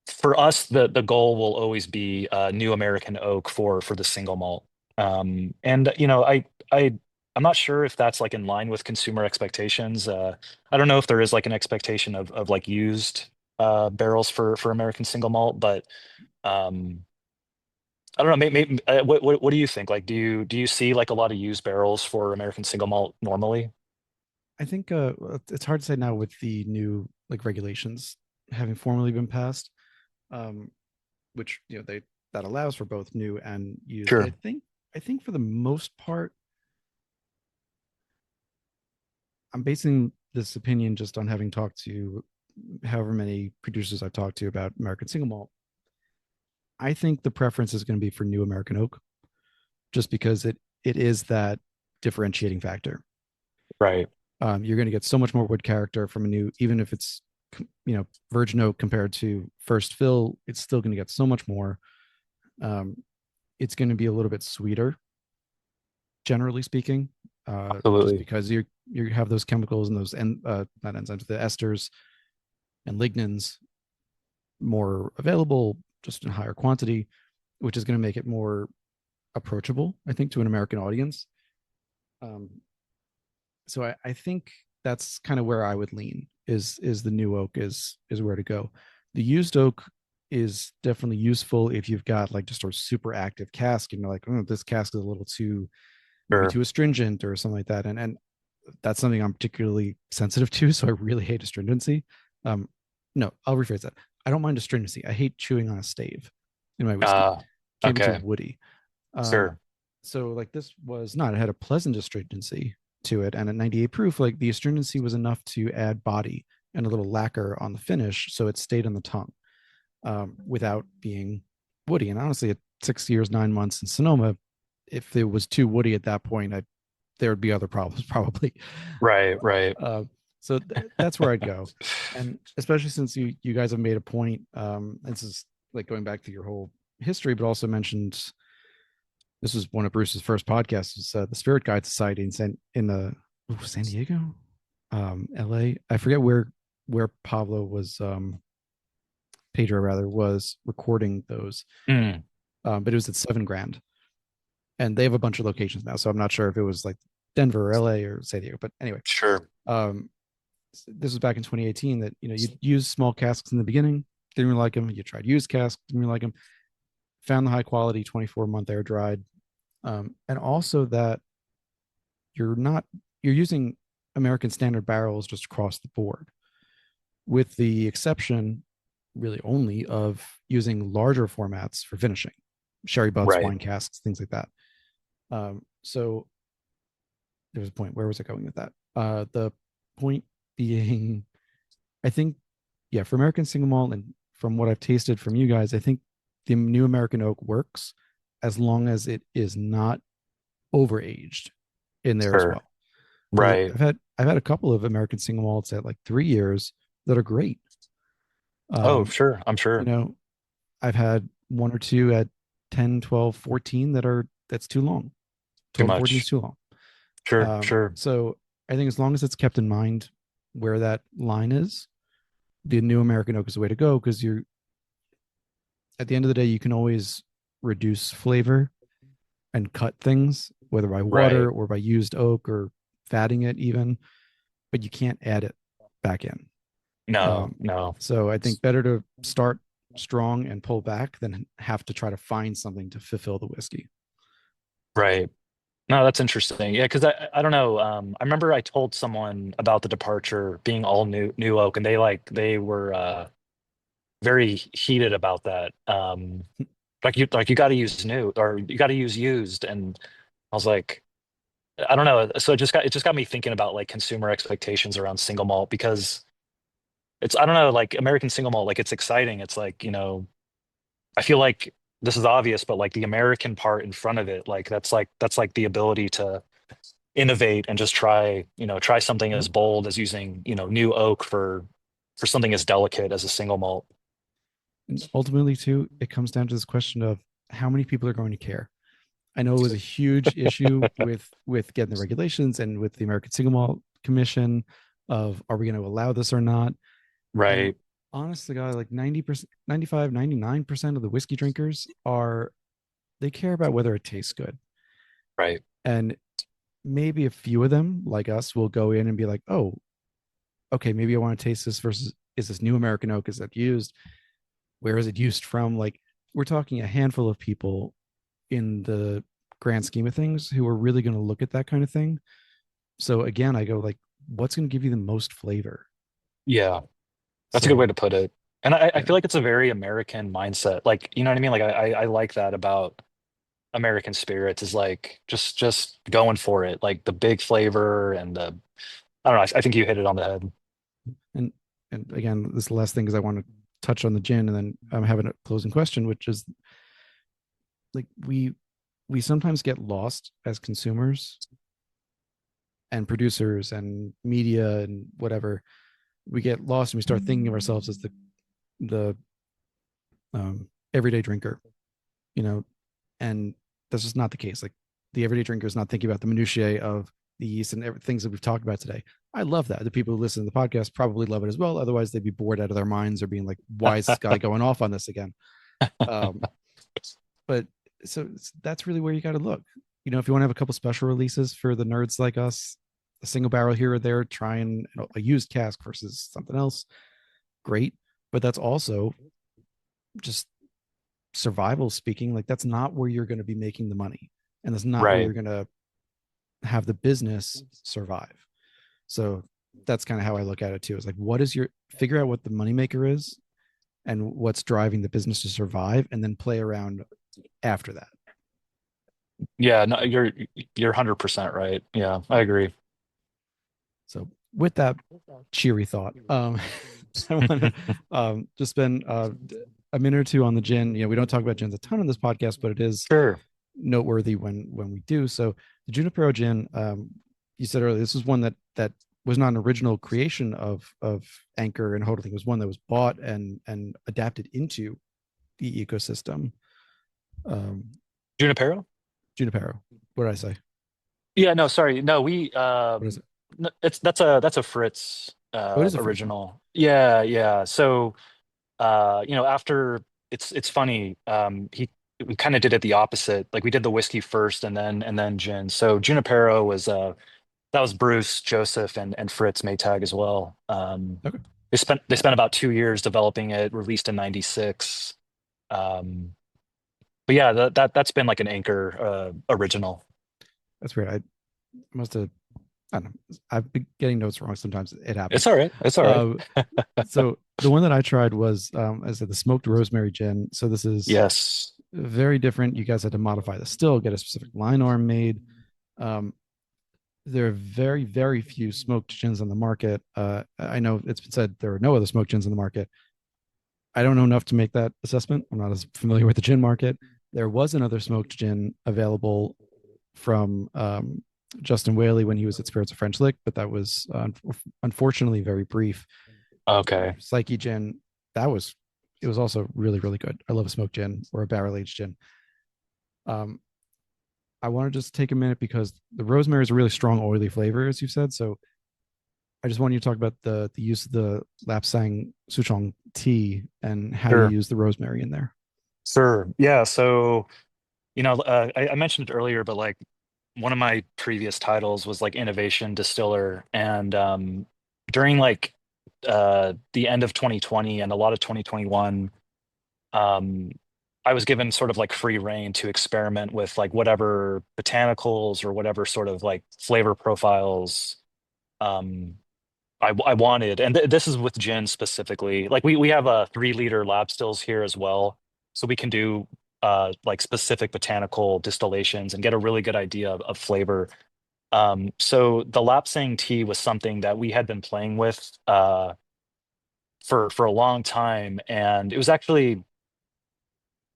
for us, the goal will always be new American oak for the single malt. And I I'm not sure if that's like in line with consumer expectations. I don't know if there is like an expectation of like used barrels for American single malt, but um, I don't know. Maybe, what do you think? Like, do you see like a lot of used barrels for American single malt normally? I think it's hard to say now with the new like regulations having formally been passed, um, which they that allows for both new and used. Sure. I think for the most part, I'm basing this opinion just on having talked to however many producers I've talked to about American single malt. I think the preference is going to be for new American oak, just because it is that differentiating factor. Right. You're going to get so much more wood character from a new, even if it's virgin oak compared to first fill, it's still going to get so much more. Um, it's going to be a little bit sweeter, generally speaking, just Absolutely. because you have those chemicals and those not enzymes, the esters and lignins more available, just in higher quantity, which is going to make it more approachable, I think, to an American audience. Um, so I think that's kind of where I would lean. Is the new oak is where to go. The used oak is definitely useful if you've got like just a super active cask and you're like, oh, this cask is a little too maybe Sure. too astringent or something like that. And that's something I'm particularly sensitive to. So I really hate astringency. Um, no, I'll rephrase that. I don't mind astringency. I hate chewing on a stave in my whiskey. Uh, Can't be too okay. woody. Um, Sure. so like this was not, it had a pleasant astringency to it. And at 98 proof, like the astringency was enough to add body and a little lacquer on the finish. So it stayed on the tongue without being woody. And honestly, at 6 years, 9 months in Sonoma, if it was too woody at that point, there would be other problems probably. Right. Right. Uh, so that's where I'd go. And especially since you guys have made a point, this is like going back to your whole history, but also mentioned this was one of Bruce's first podcasts. Was the Spirit Guide Society San Diego, L.A. I forget where Pablo was, Pedro rather was recording those, Mm, but it was at 7 Grand, and they have a bunch of locations now. So I'm not sure if it was like Denver or L.A. or San Diego, but anyway, sure. um, this was back in 2018 that you use small casks in the beginning, didn't really like them. You tried used casks, didn't really like them. Found the high quality 24-month air dried, and also that you're not you're using American standard barrels just across the board, with the exception really only of using larger formats for finishing, sherry butts, Right. wine casks, things like that. So there was a point. Where was I going with that? The point being, I think, yeah, for American single malt and from what I've tasted from you guys, I think the new American oak works as long as it is not overaged in there as Sure. well. Because Right. I've had a couple of American single malts at like 3 years that are great. Oh, Um, sure. I'm you sure. know, I've had one or two at 10, 12, 14 that's too long. Too 12 to 14 is much. too long. Sure. Sure. So I think as long as it's kept in mind where that line is, the new American oak is the way to go, because you're at the end of the day, you can always reduce flavor and cut things, whether by water Right. or by used oak or fatting it even, but you can't add it back in. No. Um, No. so I think better to start strong and pull back than have to try to find something to fulfill the whiskey. Right. No, that's interesting. Yeah, because I don't know. I remember I told someone about the departure being all new oak, and they were very heated about that. Like you got to use new or you got to use used, and I was like, I don't know. So it just got me thinking about like consumer expectations around single malt because it's I don't know like American single malt like it's exciting. It's like I feel like this is obvious, but like the American part in front of it, like that's like the ability to innovate and just try something Yep. as bold as using new oak for something as delicate as a single malt. And ultimately, too, it comes down to this question of how many people are going to care. I know it was a huge issue with getting the regulations and with the American Single Malt Commission of are we going to allow this or not? And Right, honest to God, like 90%, 95, 99% of the whiskey drinkers are they care about whether it tastes good. right. And maybe a few of them, like us, will go in and be like, oh, okay, maybe I want to taste this versus is this new American oak? Is that used? Where is it used from? Like we're talking a handful of people in the grand scheme of things who are really going to look at that kind of thing. So again, I go like, what's going to give you the most flavor? Yeah, that's a good way So to put it. And I yeah, feel like it's a very American mindset. Like, you know what I mean? Like I like that about American spirits is like just going for it. Like the big flavor and the I don't know, I think you hit it on the head. and and again, this last thing is I want to touch on the gin, and then I'm having a closing question, which is like we sometimes get lost as consumers and producers and media and whatever. We get lost and we start thinking of ourselves as the everyday drinker, you know, and that's just not the case. Like the everyday drinker is not thinking about the minutiae of the yeast and things that we've talked about today. I love that. The people who listen to the podcast probably love it as well. Otherwise, they'd be bored out of their minds or being like, "Why is this guy going off on this again?" Um, but so that's really where you got to look. You know, if you want to have a couple special releases for the nerds like us, a single barrel here or there, trying a used cask versus something else, great. But that's also just survival speaking. Like that's not where you're going to be making the money, and that's not where Right. you're going to have the business survive. So that's kind of how I look at it too. Is like, what is your figure out what the moneymaker is and what's driving the business to survive, and then play around after that. Yeah, no, you're 100% right. Yeah, I agree. So with that cheery thought, I want to just spend a minute or two on the gin. You know, we don't talk about gins a ton on this podcast, but it is Sure. noteworthy when we do. So the Junipero gin, you said earlier, this was one that was not an original creation of Anchor and Hotaling. It was one that was bought and adapted into the ecosystem. Um, Junipero? Junipero. What did I say? Yeah, no, sorry. No, we What is it? it's that's a Fritz What is it for? original. Yeah, yeah. So after it's funny, we kind of did it the opposite. Like we did the whiskey first and then gin. So Junipero was that was Bruce, Joseph, and Fritz Maytag as well. Okay, They spent about 2 years developing it, released in '96. Um, but yeah, that's been like an Anchor original. that's weird. I must have. I don't know. I've been getting notes wrong sometimes. It It's happens. all right. It's all right. Uh, so the one that I tried was, as I said, the smoked rosemary gin. So this is Yes. very different. You guys had to modify the still, get a specific line arm made. Um, there are very, very few smoked gins on the market. I know it's been said there are no other smoked gins on the market. I don't know enough to make that assessment. I'm not as familiar with the gin market. There was another smoked gin available from Justin Whaley when he was at Spirits of French Lick, but that was unfortunately very brief. Okay. Psyche gin, that was it was also really really good. I love a smoked gin or a barrel aged gin. Um, I want to just take a minute because the rosemary is a really strong oily flavor, as you said. So I just want you to talk about the use of the Lapsang Souchong tea and how you Sure. use the rosemary in there. Sure. Yeah. So, I mentioned it earlier, but like one of my previous titles was like innovation distiller. And during like the end of 2020 and a lot of 2021, um, I was given sort of like free reign to experiment with like whatever botanicals or whatever sort of like flavor profiles um, I wanted, and this is with gin specifically. Like we have a 3 liter lab stills here as well, so we can do like specific botanical distillations and get a really good idea of flavor. So the lapsang tea was something that we had been playing with for a long time, and it was actually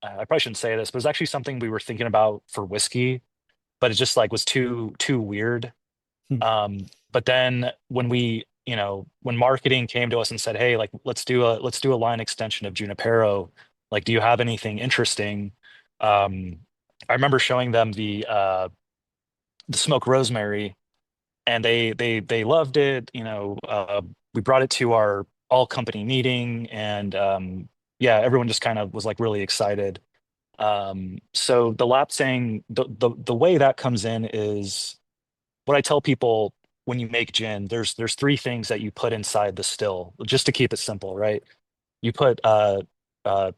I probably shouldn't say this, but it was actually something we were thinking about for whiskey, but it just like was too weird. Hmm. But then when when marketing came to us and said, "Hey, like let's do a line extension of Junipero. Like, do you have anything interesting?" Um, I remember showing them the smoked rosemary, and they loved it. We brought it to our all company meeting, and yeah, everyone just kind of was like really excited. So the lapsang, the way that comes in is what I tell people when you make gin. There's 3 things that you put inside the still, just to keep it simple, right? You put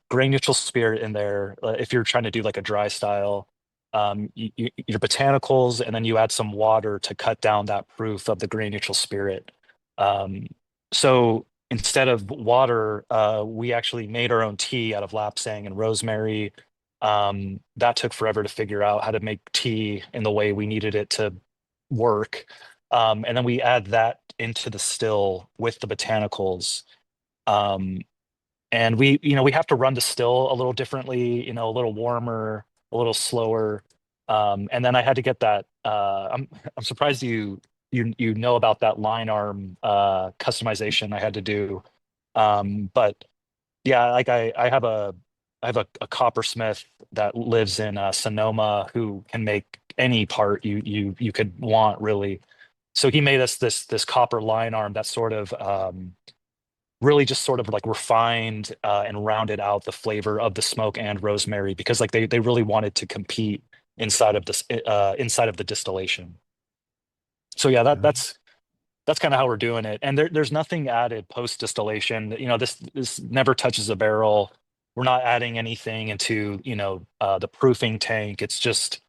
grain neutral spirit in there if you're trying to do like a dry style. Your botanicals, and then you add some water to cut down that proof of the grain neutral spirit. Um, so instead of water, we actually made our own tea out of lapsang and rosemary. That took forever to figure out how to make tea in the way we needed it to work. And then we add that into the still with the botanicals. Um, and we have to run the still a little differently, a little warmer, a little slower. And then I had to get that. I'm surprised you know about that line arm customization I had to do. But yeah, like I have a coppersmith that lives in Sonoma who can make any part you could want really. So he made us this copper line arm that sort of really just sort of like refined and rounded out the flavor of the smoke and rosemary, because like they really wanted to compete inside of the distillation. So yeah, Got it. that's kind of how we're doing it. And there's nothing added post distillation. This never touches a barrel. We're not adding anything into the proofing tank. It's just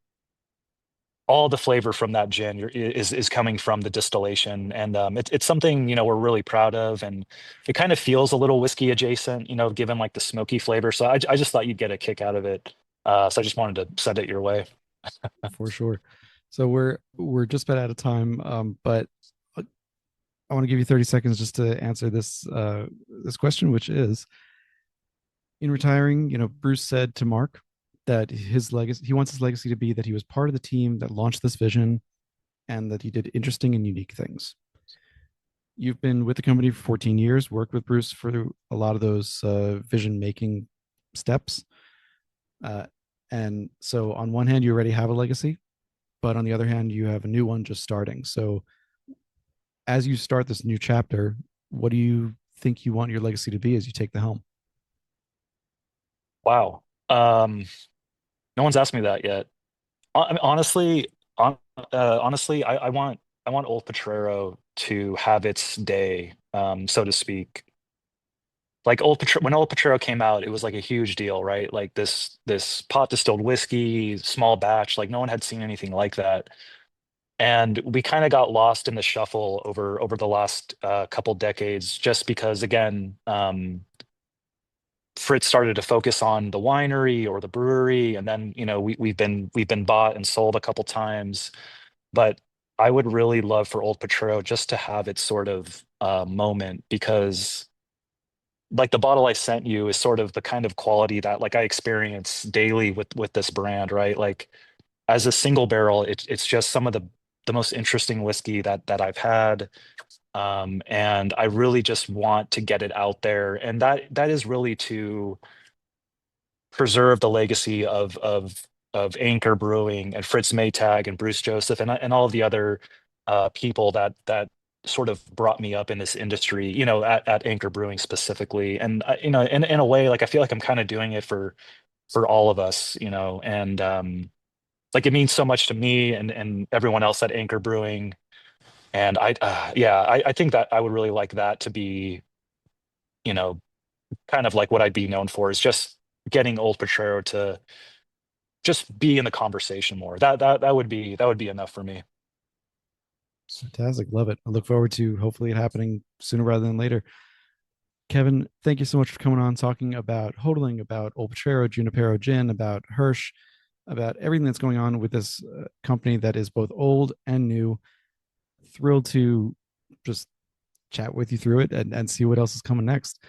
all the flavor from that gin is coming from the distillation, and it's something we're really proud of, and it kind of feels a little whiskey adjacent, given like the smoky flavor. So I just thought you'd get a kick out of it. So I just wanted to send it your way. For sure. So we're just about out of time, but I want to give you 30 seconds just to answer this question, which is, in retiring, Bruce said to Mark that his legacy he wants his legacy to be that he was part of the team that launched this vision and that he did interesting and unique things. You've been with the company for 14 years, worked with Bruce for a lot of those vision making steps. Uh, and so, on one hand, you already have a legacy, but on the other hand, you have a new one just starting. So, as you start this new chapter, what do you think you want your legacy to be as you take the helm? Wow. No one's asked me that yet. I mean, honestly, I want Old Potrero to have its day, so to speak. Like when Old Potrero came out, it was like a huge deal, right? Like this pot distilled whiskey, small batch, like no one had seen anything like that. And we kind of got lost in the shuffle over the last couple decades, just because again, Fritz started to focus on the winery or the brewery, and then we've been bought and sold a couple times. But I would really love for Old Potrero just to have its sort of moment, because like the bottle I sent you is sort of the kind of quality that like I experience daily with this brand, right? Like as a single barrel, it's just some of the most interesting whiskey that I've had. And I really just want to get it out there. And that is really to preserve the legacy of Anchor Brewing and Fritz Maytag and Bruce Joseph and all of the other people that sort of brought me up in this industry, at Anchor Brewing specifically. And in a way, like I feel like I'm kind of doing it for all of us, and like it means so much to me and everyone else at Anchor Brewing. And I think that I would really like that to be, you know, kind of like what I'd be known for is just getting Old Potrero to just be in the conversation more. That would be enough for me. Fantastic. Love it. I look forward to hopefully it happening sooner rather than later. Kevin, thank you so much for coming on, talking about Hotaling, about Old Potrero, Junipero Gin, about Hirsch, about everything that's going on with this company that is both old and new. Thrilled to just chat with you through it and see what else is coming next.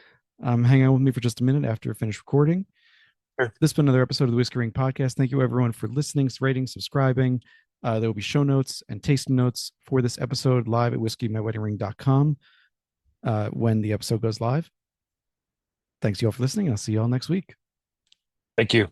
Hang out with me for just a minute after I finish recording. Sure. This has been another episode of the Whiskey Ring Podcast. Thank you, everyone, for listening, rating, subscribing. There will be show notes and tasting notes for this episode live at whiskeyMyWeddingRing.com when the episode goes live. Thanks you all for listening. I'll see you all next week. Thank you.